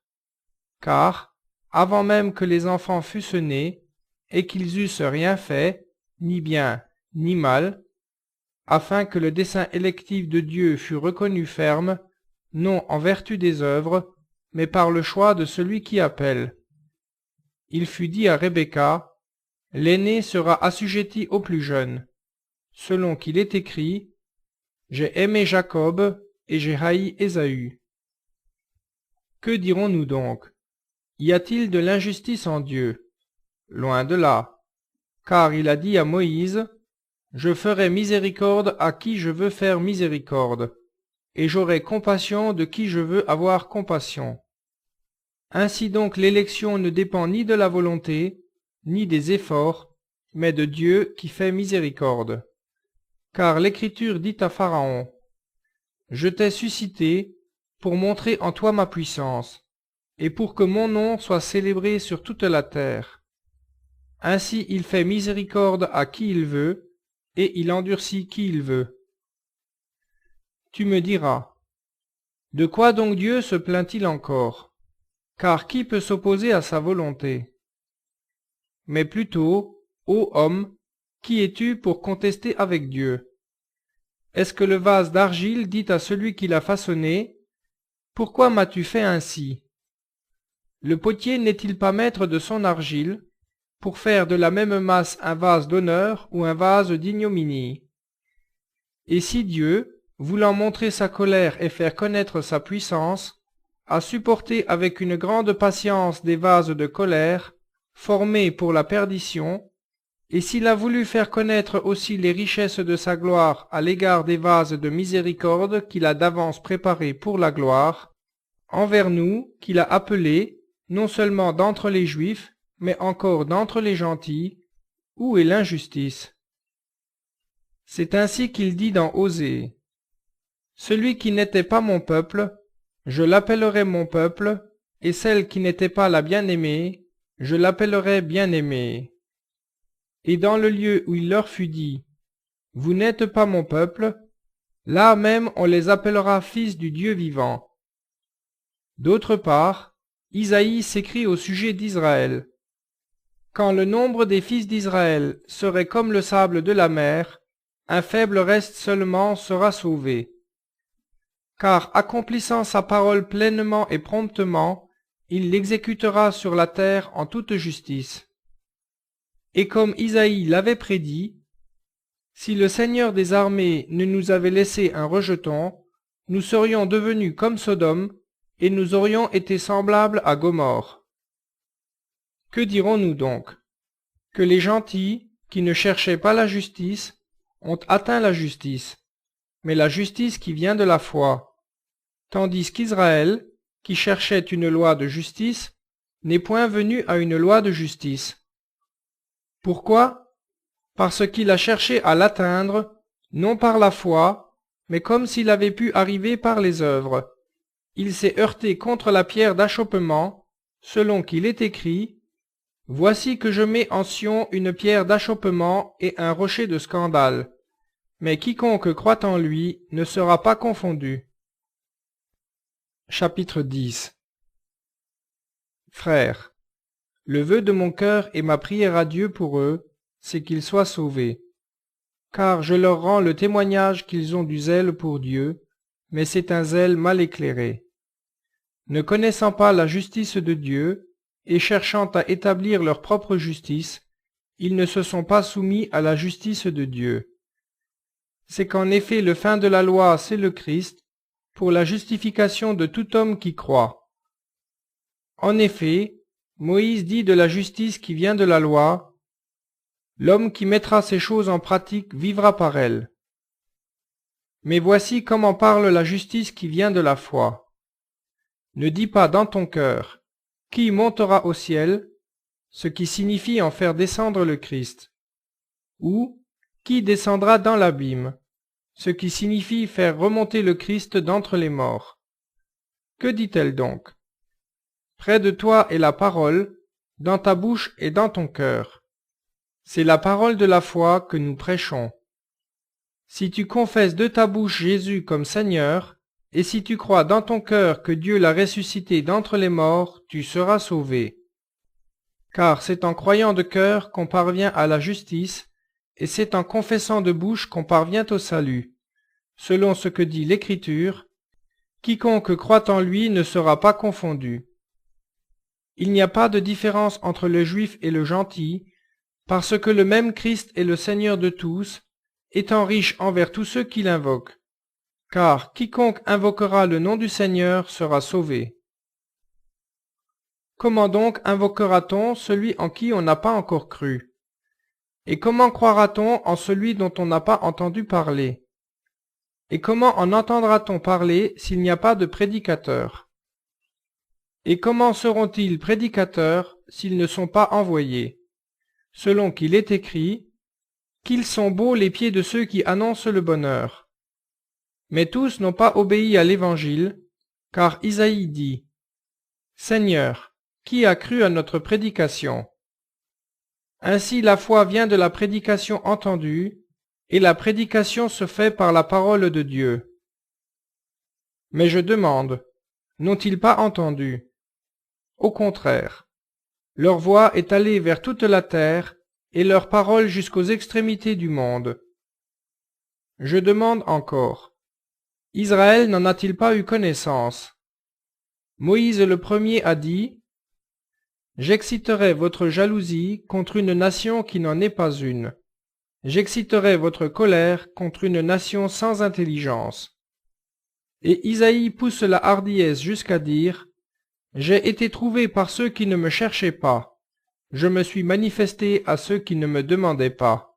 Car, avant même que les enfants fussent nés, et qu'ils eussent rien fait, ni bien, ni mal, afin que le dessein électif de Dieu fût reconnu ferme, non en vertu des œuvres, mais par le choix de celui qui appelle. Il fut dit à Rebecca, « L'aîné sera assujetti au plus jeune », selon qu'il est écrit, « J'ai aimé Jacob et j'ai haï Ésaü ». Que dirons-nous donc? Y a-t-il de l'injustice en Dieu? Loin de là, car il a dit à Moïse, « Je ferai miséricorde à qui je veux faire miséricorde, et j'aurai compassion de qui je veux avoir compassion. » Ainsi donc l'élection ne dépend ni de la volonté, ni des efforts, mais de Dieu qui fait miséricorde. Car l'Écriture dit à Pharaon, « Je t'ai suscité pour montrer en toi ma puissance, et pour que mon nom soit célébré sur toute la terre. » Ainsi il fait miséricorde à qui il veut, et il endurcit qui il veut. Tu me diras, de quoi donc Dieu se plaint-il encore? Car qui peut s'opposer à sa volonté? Mais plutôt, ô homme, qui es-tu pour contester avec Dieu? Est-ce que le vase d'argile dit à celui qui l'a façonné, « Pourquoi m'as-tu fait ainsi ?» Le potier n'est-il pas maître de son argile, pour faire de la même masse un vase d'honneur ou un vase d'ignominie? Et si Dieu, voulant montrer sa colère et faire connaître sa puissance, a supporté avec une grande patience des vases de colère, formés pour la perdition, et s'il a voulu faire connaître aussi les richesses de sa gloire à l'égard des vases de miséricorde qu'il a d'avance préparés pour la gloire, envers nous, qu'il a appelés, non seulement d'entre les Juifs, mais encore d'entre les gentils, où est l'injustice? C'est ainsi qu'il dit dans Osée, « Celui qui n'était pas mon peuple, je l'appellerai mon peuple, et celle qui n'était pas la bien-aimée, je l'appellerai bien-aimée. » Et dans le lieu où il leur fut dit, vous n'êtes pas mon peuple, là même on les appellera fils du Dieu vivant. D'autre part, Isaïe s'écrie au sujet d'Israël. Quand le nombre des fils d'Israël serait comme le sable de la mer, un faible reste seulement sera sauvé. Car accomplissant sa parole pleinement et promptement, il l'exécutera sur la terre en toute justice. Et comme Isaïe l'avait prédit, si le Seigneur des armées ne nous avait laissé un rejeton, nous serions devenus comme Sodome, et nous aurions été semblables à Gomorrhe. Que dirons-nous donc? Que les gentils, qui ne cherchaient pas la justice, ont atteint la justice, mais la justice qui vient de la foi, tandis qu'Israël, qui cherchait une loi de justice, n'est point venu à une loi de justice. Pourquoi? Parce qu'il a cherché à l'atteindre, non par la foi, mais comme s'il avait pu arriver par les œuvres. Il s'est heurté contre la pierre d'achoppement, selon qu'il est écrit, « Voici que je mets en Sion une pierre d'achoppement et un rocher de scandale, mais quiconque croit en lui ne sera pas confondu. » Chapitre 10. Frères, le vœu de mon cœur et ma prière à Dieu pour eux, c'est qu'ils soient sauvés. Car je leur rends le témoignage qu'ils ont du zèle pour Dieu, mais c'est un zèle mal éclairé. Ne connaissant pas la justice de Dieu, et cherchant à établir leur propre justice, ils ne se sont pas soumis à la justice de Dieu. C'est qu'en effet le fin de la loi, c'est le Christ, pour la justification de tout homme qui croit. En effet, Moïse dit de la justice qui vient de la loi, « L'homme qui mettra ces choses en pratique vivra par elles. » Mais voici comment parle la justice qui vient de la foi. Ne dis pas dans ton cœur, « Qui montera au ciel ?» ce qui signifie en faire descendre le Christ. Ou « Qui descendra dans l'abîme ?» ce qui signifie faire remonter le Christ d'entre les morts. Que dit-elle donc? Près de toi est la parole, dans ta bouche et dans ton cœur. C'est la parole de la foi que nous prêchons. Si tu confesses de ta bouche Jésus comme Seigneur, et si tu crois dans ton cœur que Dieu l'a ressuscité d'entre les morts, tu seras sauvé. Car c'est en croyant de cœur qu'on parvient à la justice, et c'est en confessant de bouche qu'on parvient au salut, selon ce que dit l'Écriture, « Quiconque croit en lui ne sera pas confondu. » Il n'y a pas de différence entre le juif et le gentil, parce que le même Christ est le Seigneur de tous, étant riche envers tous ceux qui l'invoquent. Car quiconque invoquera le nom du Seigneur sera sauvé. Comment donc invoquera-t-on celui en qui on n'a pas encore cru? Et comment croira-t-on en celui dont on n'a pas entendu parler? Et comment en entendra-t-on parler s'il n'y a pas de prédicateur? Et comment seront-ils prédicateurs s'ils ne sont pas envoyés? Selon qu'il est écrit, « Qu'ils sont beaux les pieds de ceux qui annoncent le bonheur. » Mais tous n'ont pas obéi à l'Évangile, car Isaïe dit, « Seigneur, qui a cru à notre prédication? » Ainsi la foi vient de la prédication entendue, et la prédication se fait par la parole de Dieu. Mais je demande, n'ont-ils pas entendu? Au contraire, leur voix est allée vers toute la terre, et leur parole jusqu'aux extrémités du monde. Je demande encore, Israël n'en a-t-il pas eu connaissance? Moïse le premier a dit, « J'exciterai votre jalousie contre une nation qui n'en est pas une. J'exciterai votre colère contre une nation sans intelligence. » Et Isaïe pousse la hardiesse jusqu'à dire, « J'ai été trouvé par ceux qui ne me cherchaient pas. Je me suis manifesté à ceux qui ne me demandaient pas. »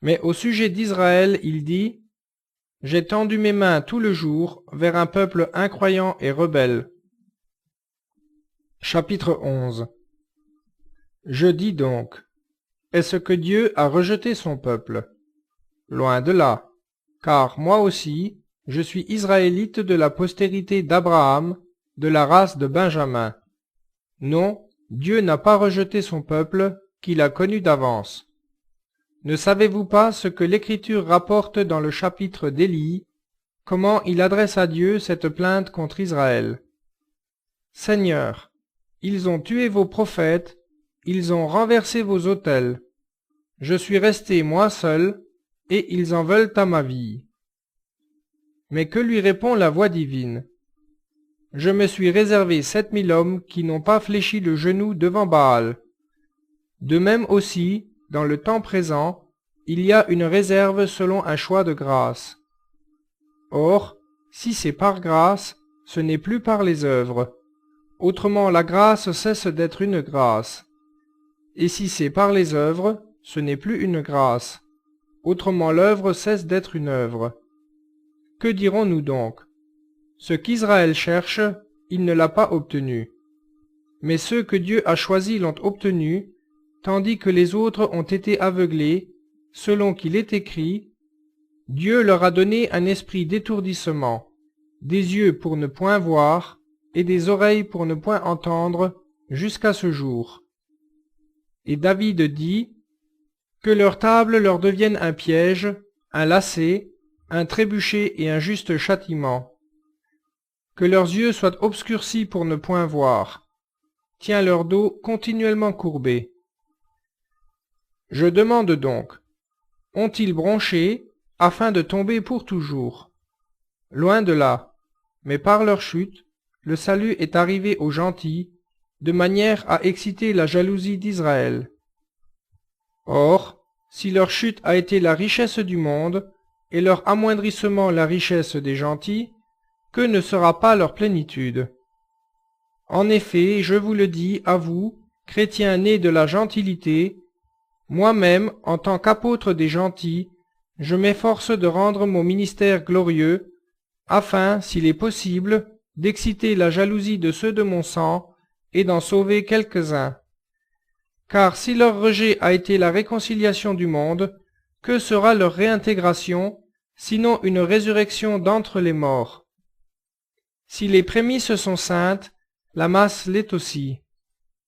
Mais au sujet d'Israël, il dit, « J'ai tendu mes mains tout le jour vers un peuple incroyant et rebelle. » Chapitre 11. Je dis donc, est-ce que Dieu a rejeté son peuple? Loin de là, car moi aussi, je suis israélite de la postérité d'Abraham, de la race de Benjamin. Non, Dieu n'a pas rejeté son peuple, qu'il a connu d'avance. Ne savez-vous pas ce que l'Écriture rapporte dans le chapitre d'Élie, comment il adresse à Dieu cette plainte contre Israël? Seigneur, ils ont tué vos prophètes, ils ont renversé vos autels. Je suis resté moi seul, et ils en veulent à ma vie. Mais que lui répond la voix divine? Je me suis réservé 7000 hommes qui n'ont pas fléchi le genou devant Baal. De même aussi, dans le temps présent, il y a une réserve selon un choix de grâce. Or, si c'est par grâce, ce n'est plus par les œuvres. Autrement la grâce cesse d'être une grâce. Et si c'est par les œuvres, ce n'est plus une grâce. Autrement l'œuvre cesse d'être une œuvre. Que dirons-nous donc? Ce qu'Israël cherche, il ne l'a pas obtenu. Mais ceux que Dieu a choisis l'ont obtenu, tandis que les autres ont été aveuglés, selon qu'il est écrit, « Dieu leur a donné un esprit d'étourdissement, des yeux pour ne point voir, et des oreilles pour ne point entendre, jusqu'à ce jour. » Et David dit, « Que leur table leur devienne un piège, un lacet, un trébuchet et un juste châtiment. Que leurs yeux soient obscurcis pour ne point voir. Tiens leur dos continuellement courbé. » Je demande donc, ont-ils bronché afin de tomber pour toujours? Loin de là, mais par leur chute, le salut est arrivé aux gentils, de manière à exciter la jalousie d'Israël. Or, si leur chute a été la richesse du monde, et leur amoindrissement la richesse des gentils, que ne sera pas leur plénitude? En effet, je vous le dis à vous, chrétiens nés de la gentilité, moi-même, en tant qu'apôtre des gentils, je m'efforce de rendre mon ministère glorieux, afin, s'il est possible, d'exciter la jalousie de ceux de mon sang, et d'en sauver quelques-uns. Car si leur rejet a été la réconciliation du monde, que sera leur réintégration, sinon une résurrection d'entre les morts? Si les prémices sont saintes, la masse l'est aussi.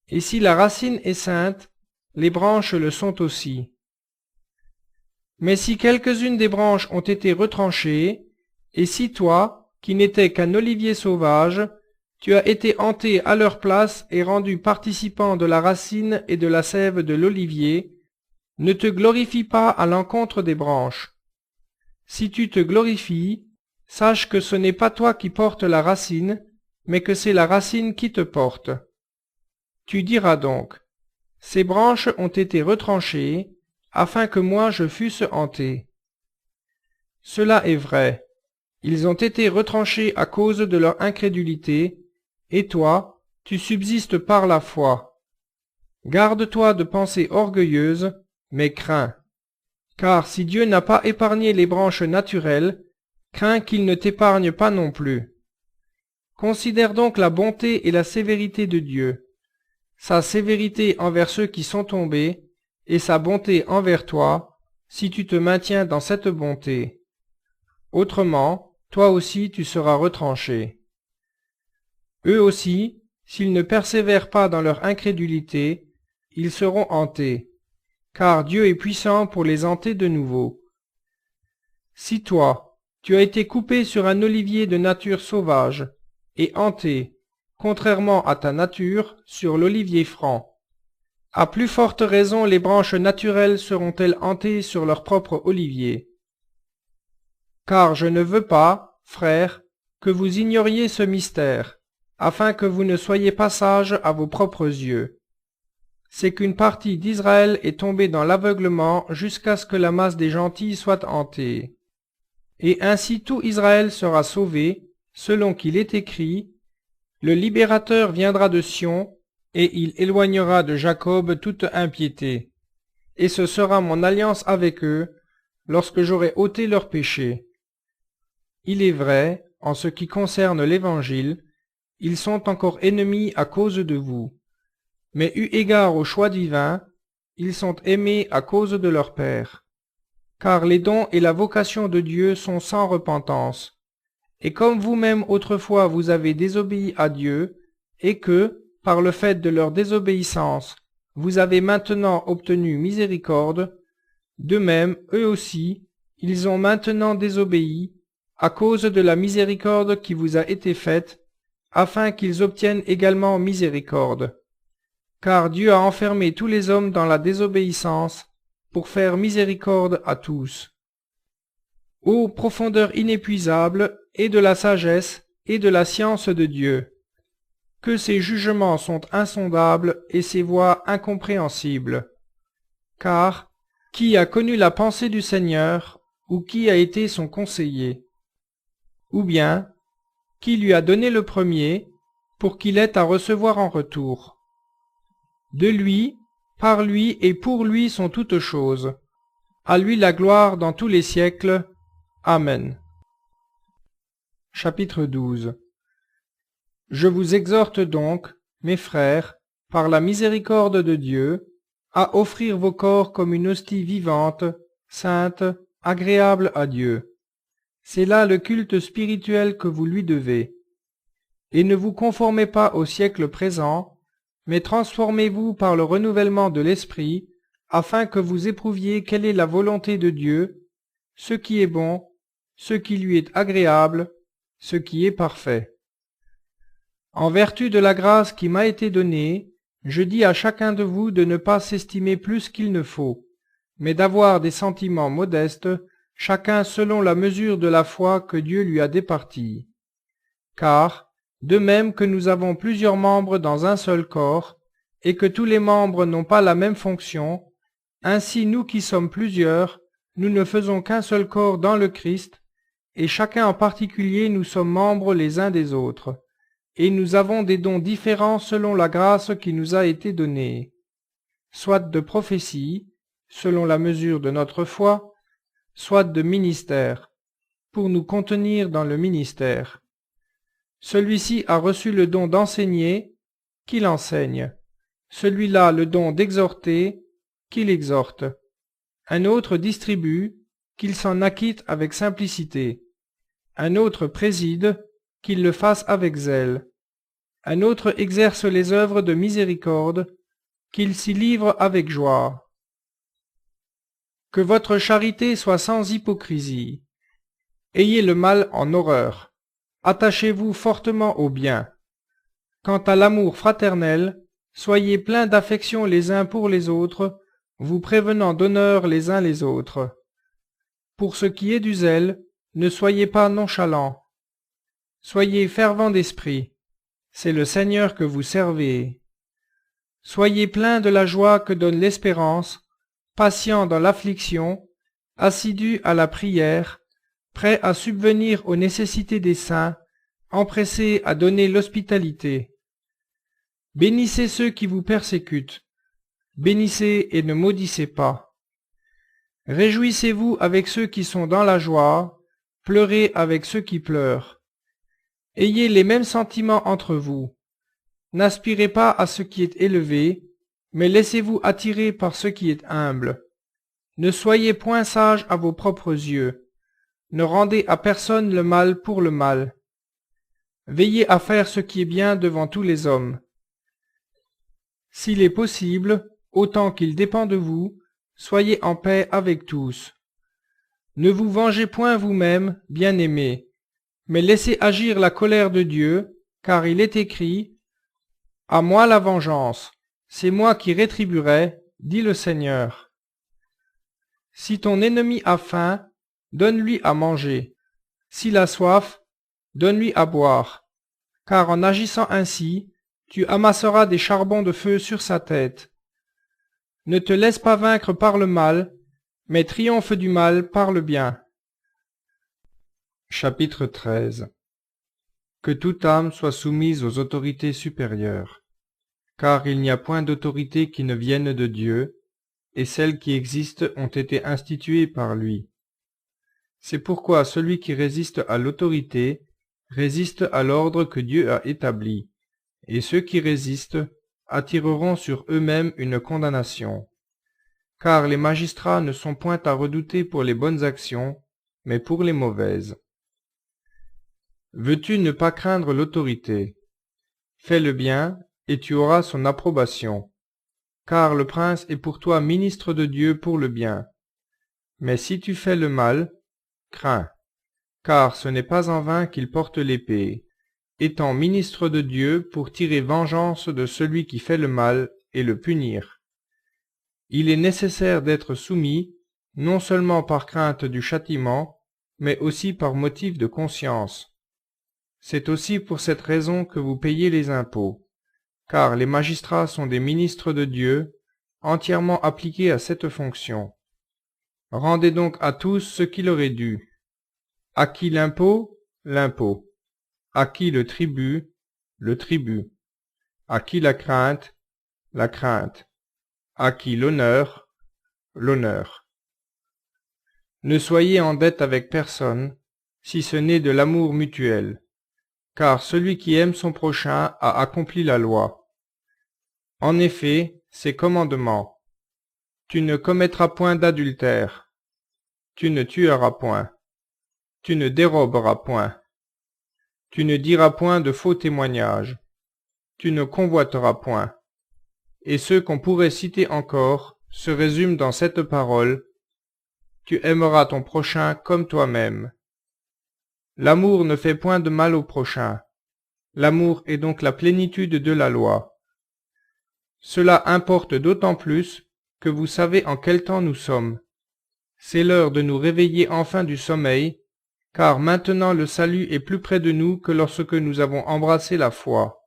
Et si la racine est sainte, les branches le sont aussi. Mais si quelques-unes des branches ont été retranchées, et si toi, qui n'étais qu'un olivier sauvage, tu as été hanté à leur place et rendu participant de la racine et de la sève de l'olivier, ne te glorifie pas à l'encontre des branches. Si tu te glorifies, sache que ce n'est pas toi qui portes la racine, mais que c'est la racine qui te porte. Tu diras donc, ces branches ont été retranchées, afin que moi je fusse hanté. Cela est vrai. Ils ont été retranchés à cause de leur incrédulité, et toi, tu subsistes par la foi. Garde-toi de pensées orgueilleuses, mais crains. Car si Dieu n'a pas épargné les branches naturelles, crains qu'il ne t'épargne pas non plus. Considère donc la bonté et la sévérité de Dieu, sa sévérité envers ceux qui sont tombés, et sa bonté envers toi, si tu te maintiens dans cette bonté. Autrement, toi aussi tu seras retranché. Eux aussi, s'ils ne persévèrent pas dans leur incrédulité, ils seront hantés, car Dieu est puissant pour les hanter de nouveau. Si toi, tu as été coupé sur un olivier de nature sauvage, et hanté, contrairement à ta nature, sur l'olivier franc, à plus forte raison les branches naturelles seront-elles hantées sur leur propre olivier. Car je ne veux pas, frères, que vous ignoriez ce mystère, afin que vous ne soyez pas sages à vos propres yeux. C'est qu'une partie d'Israël est tombée dans l'aveuglement jusqu'à ce que la masse des gentils soit hantée. Et ainsi tout Israël sera sauvé, selon qu'il est écrit, « Le libérateur viendra de Sion, et il éloignera de Jacob toute impiété. Et ce sera mon alliance avec eux, lorsque j'aurai ôté leurs péchés. » Il est vrai, en ce qui concerne l'Évangile, ils sont encore ennemis à cause de vous. Mais eu égard au choix divin, ils sont aimés à cause de leur Père. Car les dons et la vocation de Dieu sont sans repentance. Et comme vous-même autrefois vous avez désobéi à Dieu, et que, par le fait de leur désobéissance, vous avez maintenant obtenu miséricorde, De même, eux aussi, ils ont maintenant désobéi, à cause de la miséricorde qui vous a été faite, afin qu'ils obtiennent également miséricorde. Car Dieu a enfermé tous les hommes dans la désobéissance, pour faire miséricorde à tous. Ô profondeur inépuisable, et de la sagesse, et de la science de Dieu! Que ses jugements sont insondables, et ses voies incompréhensibles. Car, qui a connu la pensée du Seigneur, ou qui a été son conseiller? Ou bien, qui lui a donné le premier, pour qu'il ait à recevoir en retour? De lui, par lui et pour lui sont toutes choses. À lui la gloire dans tous les siècles. Amen. Chapitre 12. Je vous exhorte donc, mes frères, par la miséricorde de Dieu, à offrir vos corps comme une hostie vivante, sainte, agréable à Dieu. C'est là le culte spirituel que vous lui devez. Et ne vous conformez pas au siècle présent, mais transformez-vous par le renouvellement de l'esprit, afin que vous éprouviez quelle est la volonté de Dieu, ce qui est bon, ce qui lui est agréable, ce qui est parfait. En vertu de la grâce qui m'a été donnée, je dis à chacun de vous de ne pas s'estimer plus qu'il ne faut, mais d'avoir des sentiments modestes, chacun selon la mesure de la foi que Dieu lui a départie. Car, de même que nous avons plusieurs membres dans un seul corps, et que tous les membres n'ont pas la même fonction, ainsi nous qui sommes plusieurs, nous ne faisons qu'un seul corps dans le Christ, et chacun en particulier nous sommes membres les uns des autres, et nous avons des dons différents selon la grâce qui nous a été donnée, soit de prophétie, selon la mesure de notre foi, soit de ministère, pour nous contenir dans le ministère. Celui-ci a reçu le don d'enseigner, qu'il enseigne. Celui-là le don d'exhorter, qu'il exhorte. Un autre distribue, qu'il s'en acquitte avec simplicité. Un autre préside, qu'il le fasse avec zèle. Un autre exerce les œuvres de miséricorde, qu'il s'y livre avec joie. Que votre charité soit sans hypocrisie. Ayez le mal en horreur. Attachez-vous fortement au bien. Quant à l'amour fraternel, soyez pleins d'affection les uns pour les autres, vous prévenant d'honneur les uns les autres. Pour ce qui est du zèle, ne soyez pas nonchalants. Soyez fervents d'esprit, c'est le Seigneur que vous servez. Soyez pleins de la joie que donne l'espérance, patients dans l'affliction, assidus à la prière, prêts à subvenir aux nécessités des saints, empressés à donner l'hospitalité. Bénissez ceux qui vous persécutent, bénissez et ne maudissez pas. Réjouissez-vous avec ceux qui sont dans la joie, pleurez avec ceux qui pleurent. Ayez les mêmes sentiments entre vous. N'aspirez pas à ce qui est élevé, mais laissez-vous attirer par ce qui est humble. Ne soyez point sages à vos propres yeux. Ne rendez à personne le mal pour le mal. Veillez à faire ce qui est bien devant tous les hommes. S'il est possible, autant qu'il dépend de vous, soyez en paix avec tous. Ne vous vengez point vous-même, bien-aimés, mais laissez agir la colère de Dieu, car il est écrit « À moi la vengeance, c'est moi qui rétribuerai, dit le Seigneur. » Si ton ennemi a faim, donne-lui à manger. S'il a soif, donne-lui à boire. Car en agissant ainsi, tu amasseras des charbons de feu sur sa tête. Ne te laisse pas vaincre par le mal, mais triomphe du mal par le bien. Chapitre 13. Que toute âme soit soumise aux autorités supérieures. Car il n'y a point d'autorité qui ne vienne de Dieu, et celles qui existent ont été instituées par lui. C'est pourquoi celui qui résiste à l'autorité résiste à l'ordre que Dieu a établi, et ceux qui résistent attireront sur eux-mêmes une condamnation. Car les magistrats ne sont point à redouter pour les bonnes actions, mais pour les mauvaises. Veux-tu ne pas craindre l'autorité? Fais le bien, et tu auras son approbation. Car le prince est pour toi ministre de Dieu pour le bien. Mais si tu fais le mal, crains, car ce n'est pas en vain qu'il porte l'épée, étant ministre de Dieu pour tirer vengeance de celui qui fait le mal et le punir. Il est nécessaire d'être soumis, non seulement par crainte du châtiment, mais aussi par motif de conscience. C'est aussi pour cette raison que vous payez les impôts, car les magistrats sont des ministres de Dieu, entièrement appliqués à cette fonction. Rendez donc à tous ce qui leur est dû. À qui l'impôt? L'impôt. À qui le tribut? Le tribut. À qui la crainte? La crainte. À qui l'honneur? L'honneur. Ne soyez en dette avec personne, si ce n'est de l'amour mutuel, car celui qui aime son prochain a accompli la loi. En effet, ces commandements: tu ne commettras point d'adultère, tu ne tueras point, tu ne déroberas point, tu ne diras point de faux témoignages, tu ne convoiteras point. Et ceux qu'on pourrait citer encore se résument dans cette parole: tu aimeras ton prochain comme toi-même. L'amour ne fait point de mal au prochain. L'amour est donc la plénitude de la loi. Cela importe d'autant plus que vous savez en quel temps nous sommes. C'est l'heure de nous réveiller enfin du sommeil, car maintenant le salut est plus près de nous que lorsque nous avons embrassé la foi.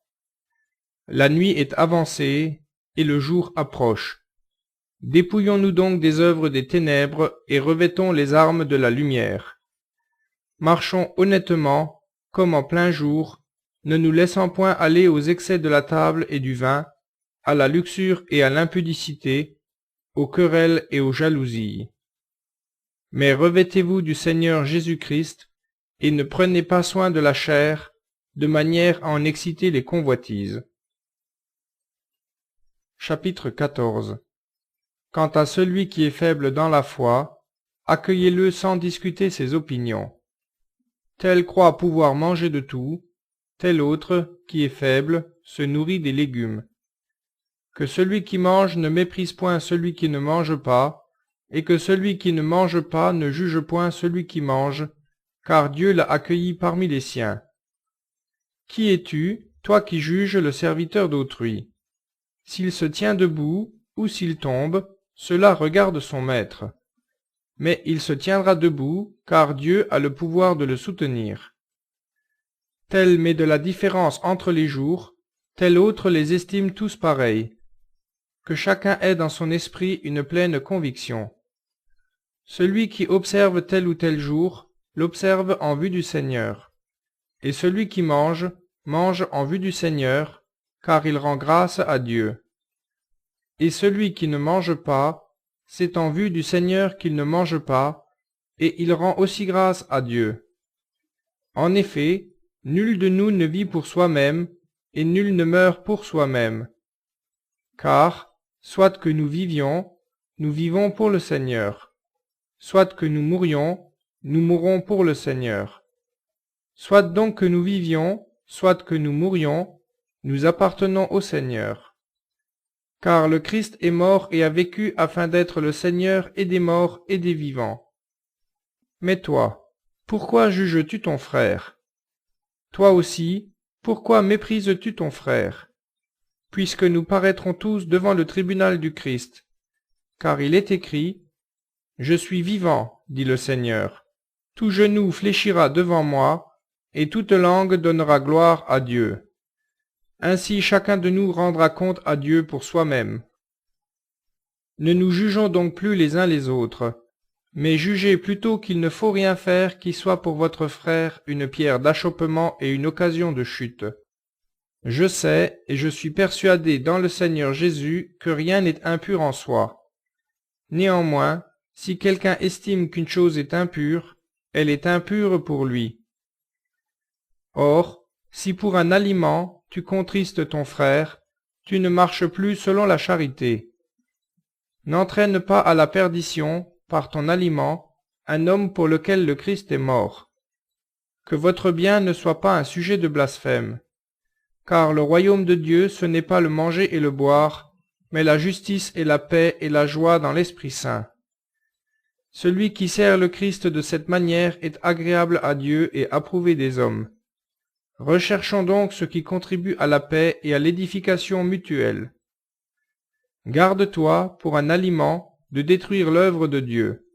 La nuit est avancée et le jour approche. Dépouillons-nous donc des œuvres des ténèbres et revêtons les armes de la lumière. Marchons honnêtement, comme en plein jour, ne nous laissant point aller aux excès de la table et du vin, à la luxure et à l'impudicité, aux querelles et aux jalousies. Mais revêtez-vous du Seigneur Jésus-Christ, et ne prenez pas soin de la chair, de manière à en exciter les convoitises. Chapitre 14. Quant à celui qui est faible dans la foi, accueillez-le sans discuter ses opinions. Tel croit pouvoir manger de tout, tel autre, qui est faible, se nourrit des légumes. Que celui qui mange ne méprise point celui qui ne mange pas, et que celui qui ne mange pas ne juge point celui qui mange, car Dieu l'a accueilli parmi les siens. Qui es-tu, toi qui juges le serviteur d'autrui? S'il se tient debout, ou s'il tombe, cela regarde son maître. Mais il se tiendra debout, car Dieu a le pouvoir de le soutenir. Tel met de la différence entre les jours, tel autre les estime tous pareils. Que chacun ait dans son esprit une pleine conviction. Celui qui observe tel ou tel jour, l'observe en vue du Seigneur. Et celui qui mange, mange en vue du Seigneur, car il rend grâce à Dieu. Et celui qui ne mange pas, c'est en vue du Seigneur qu'il ne mange pas, et il rend aussi grâce à Dieu. En effet, nul de nous ne vit pour soi-même, et nul ne meurt pour soi-même. Car, soit que nous vivions, nous vivons pour le Seigneur. Soit que nous mourions, nous mourrons pour le Seigneur. Soit donc que nous vivions, soit que nous mourions, nous appartenons au Seigneur. Car le Christ est mort et a vécu afin d'être le Seigneur et des morts et des vivants. Mais toi, pourquoi juges-tu ton frère? Toi aussi, pourquoi méprises-tu ton frère? Puisque nous paraîtrons tous devant le tribunal du Christ. Car il est écrit: je suis vivant, dit le Seigneur. Tout genou fléchira devant moi, et toute langue donnera gloire à Dieu. Ainsi chacun de nous rendra compte à Dieu pour soi-même. Ne nous jugeons donc plus les uns les autres, mais jugez plutôt qu'il ne faut rien faire qui soit pour votre frère une pierre d'achoppement et une occasion de chute. Je sais, et je suis persuadé dans le Seigneur Jésus que rien n'est impur en soi. Néanmoins, si quelqu'un estime qu'une chose est impure, elle est impure pour lui. Or, si pour un aliment tu contristes ton frère, tu ne marches plus selon la charité. N'entraîne pas à la perdition, par ton aliment, un homme pour lequel le Christ est mort. Que votre bien ne soit pas un sujet de blasphème. Car le royaume de Dieu, ce n'est pas le manger et le boire, mais la justice et la paix et la joie dans l'Esprit Saint. Celui qui sert le Christ de cette manière est agréable à Dieu et approuvé des hommes. Recherchons donc ce qui contribue à la paix et à l'édification mutuelle. Garde-toi, pour un aliment, de détruire l'œuvre de Dieu.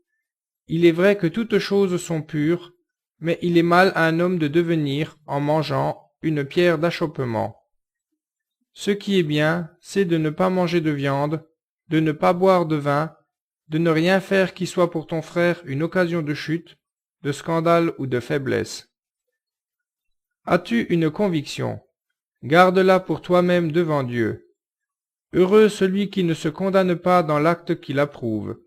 Il est vrai que toutes choses sont pures, mais il est mal à un homme de devenir, en mangeant, une pierre d'achoppement. Ce qui est bien, c'est de ne pas manger de viande, de ne pas boire de vin, de ne rien faire qui soit pour ton frère une occasion de chute, de scandale ou de faiblesse. As-tu une conviction? Garde-la pour toi-même devant Dieu. Heureux celui qui ne se condamne pas dans l'acte qu'il approuve.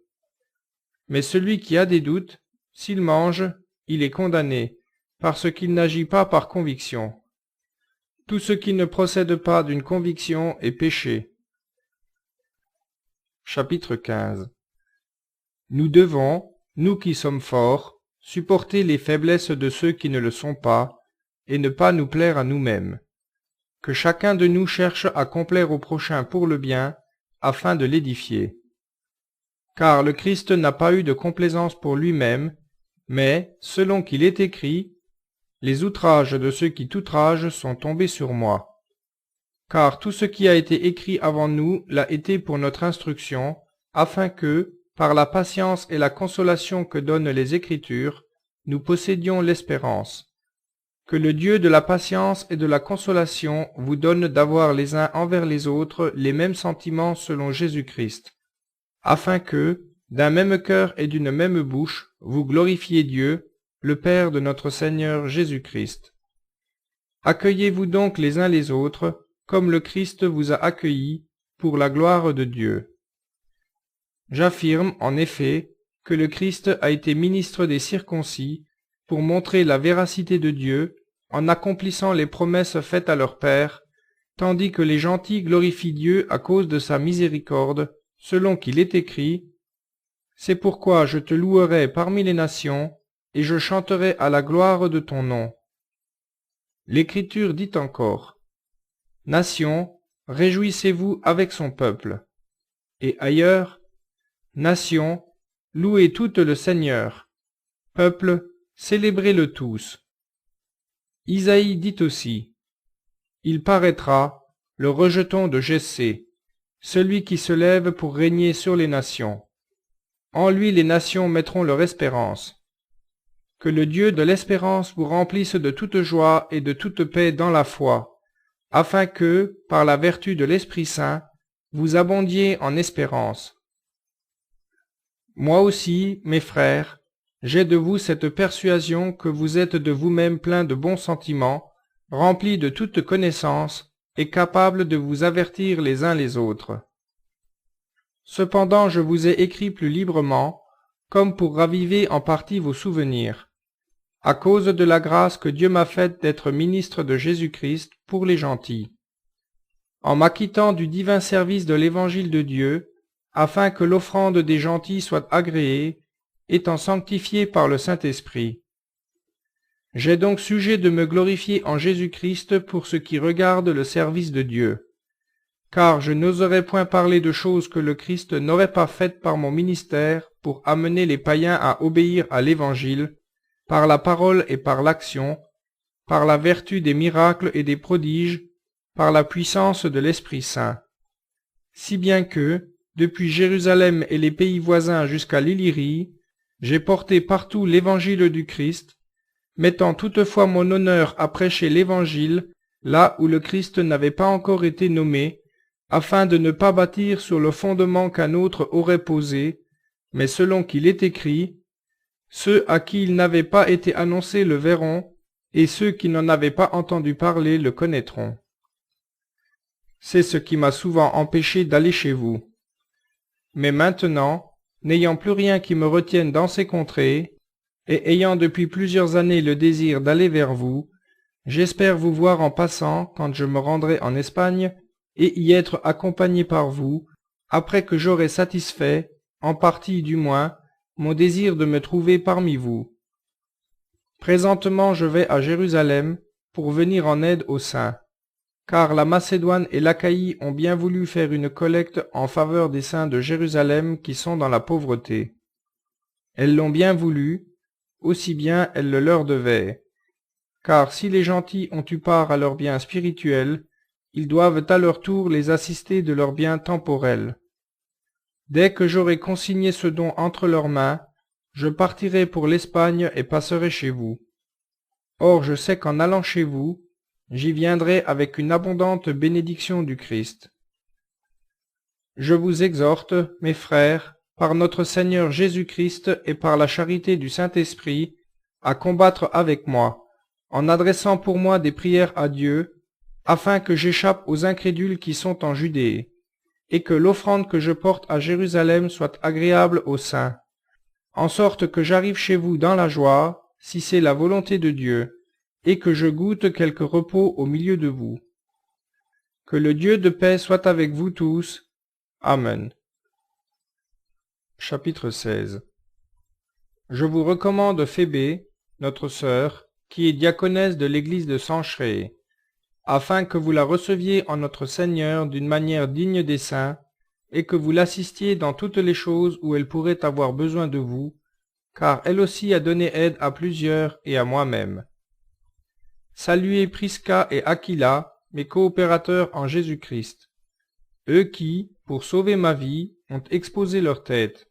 Mais celui qui a des doutes, s'il mange, il est condamné, parce qu'il n'agit pas par conviction. Tout ce qui ne procède pas d'une conviction est péché. Chapitre 15. Nous devons, nous qui sommes forts, supporter les faiblesses de ceux qui ne le sont pas, et ne pas nous plaire à nous-mêmes. Que chacun de nous cherche à complaire au prochain pour le bien, afin de l'édifier. Car le Christ n'a pas eu de complaisance pour lui-même, mais, selon qu'il est écrit, « Les outrages de ceux qui t'outragent sont tombés sur moi. » Car tout ce qui a été écrit avant nous l'a été pour notre instruction, afin que, par la patience et la consolation que donnent les Écritures, nous possédions l'espérance. Que le Dieu de la patience et de la consolation vous donne d'avoir les uns envers les autres les mêmes sentiments selon Jésus-Christ, afin que, d'un même cœur et d'une même bouche, vous glorifiez Dieu, le Père de notre Seigneur Jésus-Christ. Accueillez-vous donc les uns les autres, comme le Christ vous a accueillis, pour la gloire de Dieu. J'affirme, en effet, que le Christ a été ministre des circoncis, pour montrer la véracité de Dieu, en accomplissant les promesses faites à leur Père, tandis que les gentils glorifient Dieu à cause de sa miséricorde, selon qu'il est écrit, « C'est pourquoi je te louerai parmi les nations, et je chanterai à la gloire de ton nom. » L'Écriture dit encore, « Nations, réjouissez-vous avec son peuple. » Et ailleurs, « Nations, louez toutes le Seigneur. Peuple, célébrez-le tous. » Isaïe dit aussi, « Il paraîtra, le rejeton de Jessé, celui qui se lève pour régner sur les nations. En lui les nations mettront leur espérance. » Que le Dieu de l'espérance vous remplisse de toute joie et de toute paix dans la foi, afin que, par la vertu de l'Esprit Saint, vous abondiez en espérance. Moi aussi, mes frères, j'ai de vous cette persuasion que vous êtes de vous-même pleins de bons sentiments, remplis de toute connaissance, et capables de vous avertir les uns les autres. Cependant je vous ai écrit plus librement, comme pour raviver en partie vos souvenirs, à cause de la grâce que Dieu m'a faite d'être ministre de Jésus-Christ pour les gentils, en m'acquittant du divin service de l'Évangile de Dieu, afin que l'offrande des gentils soit agréée, étant sanctifiée par le Saint-Esprit. J'ai donc sujet de me glorifier en Jésus-Christ pour ce qui regarde le service de Dieu, car je n'oserais point parler de choses que le Christ n'aurait pas faites par mon ministère pour amener les païens à obéir à l'Évangile, par la parole et par l'action, par la vertu des miracles et des prodiges, par la puissance de l'Esprit Saint. Si bien que, depuis Jérusalem et les pays voisins jusqu'à l'Illyrie, j'ai porté partout l'Évangile du Christ, mettant toutefois mon honneur à prêcher l'Évangile là où le Christ n'avait pas encore été nommé, afin de ne pas bâtir sur le fondement qu'un autre aurait posé, mais selon qu'il est écrit, « Ceux à qui il n'avait pas été annoncé le verront, et ceux qui n'en avaient pas entendu parler le connaîtront. » C'est ce qui m'a souvent empêché d'aller chez vous. Mais maintenant, n'ayant plus rien qui me retienne dans ces contrées, et ayant depuis plusieurs années le désir d'aller vers vous, j'espère vous voir en passant quand je me rendrai en Espagne, et y être accompagné par vous, après que j'aurai satisfait, en partie du moins, mon désir de me trouver parmi vous. Présentement je vais à Jérusalem, pour venir en aide aux saints, car la Macédoine et l'Achaïe ont bien voulu faire une collecte en faveur des saints de Jérusalem qui sont dans la pauvreté. Elles l'ont bien voulu, aussi bien elles le leur devaient. Car si les gentils ont eu part à leurs biens spirituels, ils doivent à leur tour les assister de leurs biens temporels. Dès que j'aurai consigné ce don entre leurs mains, je partirai pour l'Espagne et passerai chez vous. Or je sais qu'en allant chez vous, j'y viendrai avec une abondante bénédiction du Christ. Je vous exhorte, mes frères, par notre Seigneur Jésus-Christ et par la charité du Saint-Esprit, à combattre avec moi, en adressant pour moi des prières à Dieu, afin que j'échappe aux incrédules qui sont en Judée, et que l'offrande que je porte à Jérusalem soit agréable aux saints, en sorte que j'arrive chez vous dans la joie, si c'est la volonté de Dieu, et que je goûte quelque repos au milieu de vous. Que le Dieu de paix soit avec vous tous. Amen. Chapitre 16. Je vous recommande Phébé, notre sœur, qui est diaconesse de l'église de Cenchréé, afin que vous la receviez en notre Seigneur d'une manière digne des saints, et que vous l'assistiez dans toutes les choses où elle pourrait avoir besoin de vous, car elle aussi a donné aide à plusieurs et à moi-même. Saluez Prisca et Aquila, mes coopérateurs en Jésus-Christ, eux qui, pour sauver ma vie, ont exposé leur tête.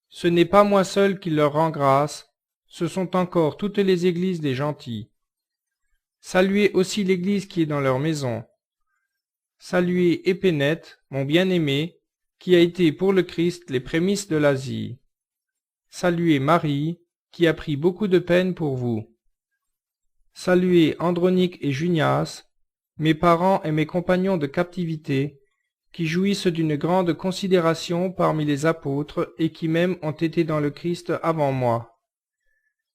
Ce n'est pas moi seul qui leur rend grâce, ce sont encore toutes les églises des gentils. Saluez aussi l'église qui est dans leur maison. Saluez Épénète, mon bien-aimé, qui a été pour le Christ les prémices de l'Asie. Saluez Marie, qui a pris beaucoup de peine pour vous. Saluez Andronique et Junias, mes parents et mes compagnons de captivité, qui jouissent d'une grande considération parmi les apôtres et qui même ont été dans le Christ avant moi.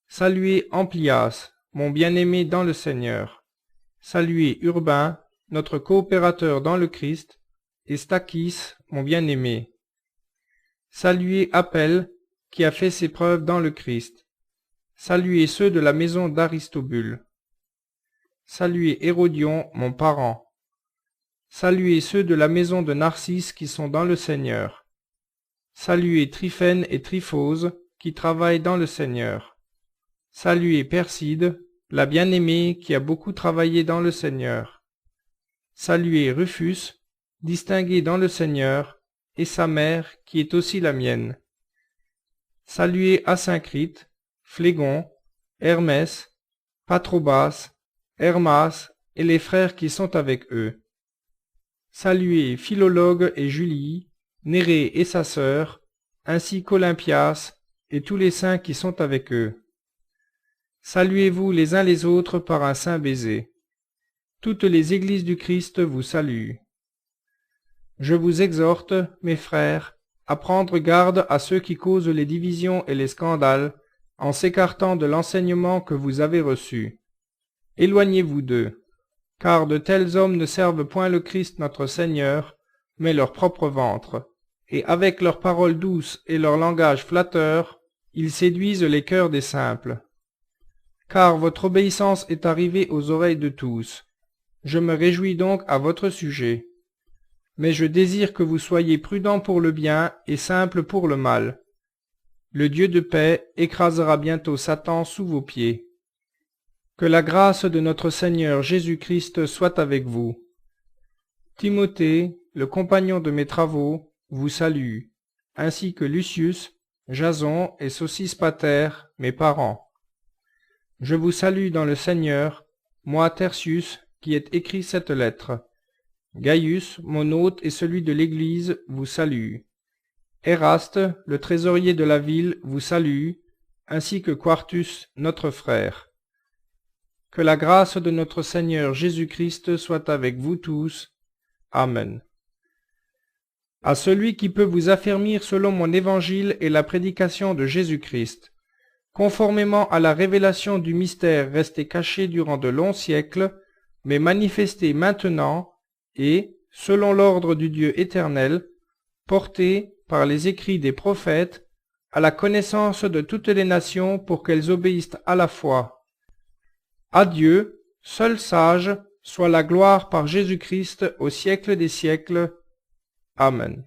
Saluez Amplias, mon bien-aimé dans le Seigneur. Saluez Urbain, notre coopérateur dans le Christ, et Stachys, mon bien-aimé. Saluez Appel, qui a fait ses preuves dans le Christ. Saluez ceux de la maison d'Aristobule. Saluez Hérodion, mon parent. Saluez ceux de la maison de Narcisse qui sont dans le Seigneur. Saluez Tryphène et Tryphose, qui travaillent dans le Seigneur. Saluez Perside, la bien-aimée qui a beaucoup travaillé dans le Seigneur. Saluez Rufus, distingué dans le Seigneur, et sa mère, qui est aussi la mienne. Saluez Asyncrite, Phlégon, Hermès, Patrobas, Hermas et les frères qui sont avec eux. Saluez Philologue et Julie, Nérée et sa sœur, ainsi qu'Olympias et tous les saints qui sont avec eux. Saluez-vous les uns les autres par un saint baiser. Toutes les églises du Christ vous saluent. Je vous exhorte, mes frères, à prendre garde à ceux qui causent les divisions et les scandales, en s'écartant de l'enseignement que vous avez reçu. Éloignez-vous d'eux, car de tels hommes ne servent point le Christ notre Seigneur, mais leur propre ventre, et avec leurs paroles douces et leur langage flatteur, ils séduisent les cœurs des simples. Car votre obéissance est arrivée aux oreilles de tous. Je me réjouis donc à votre sujet. Mais je désire que vous soyez prudents pour le bien et simples pour le mal. Le Dieu de paix écrasera bientôt Satan sous vos pieds. Que la grâce de notre Seigneur Jésus-Christ soit avec vous. Timothée, le compagnon de mes travaux, vous salue, ainsi que Lucius, Jason et Sosispater, mes parents. Je vous salue dans le Seigneur, moi Tertius, qui ai écrit cette lettre. Gaius, mon hôte et celui de l'Église, vous salue. Éraste, le trésorier de la ville, vous salue, ainsi que Quartus, notre frère. Que la grâce de notre Seigneur Jésus-Christ soit avec vous tous. Amen. À celui qui peut vous affermir selon mon évangile et la prédication de Jésus-Christ, conformément à la révélation du mystère resté caché durant de longs siècles, mais manifesté maintenant, et, selon l'ordre du Dieu éternel, porté, par les écrits des prophètes, à la connaissance de toutes les nations pour qu'elles obéissent à la foi. À Dieu, seul sage, soit la gloire par Jésus-Christ au siècle des siècles. Amen.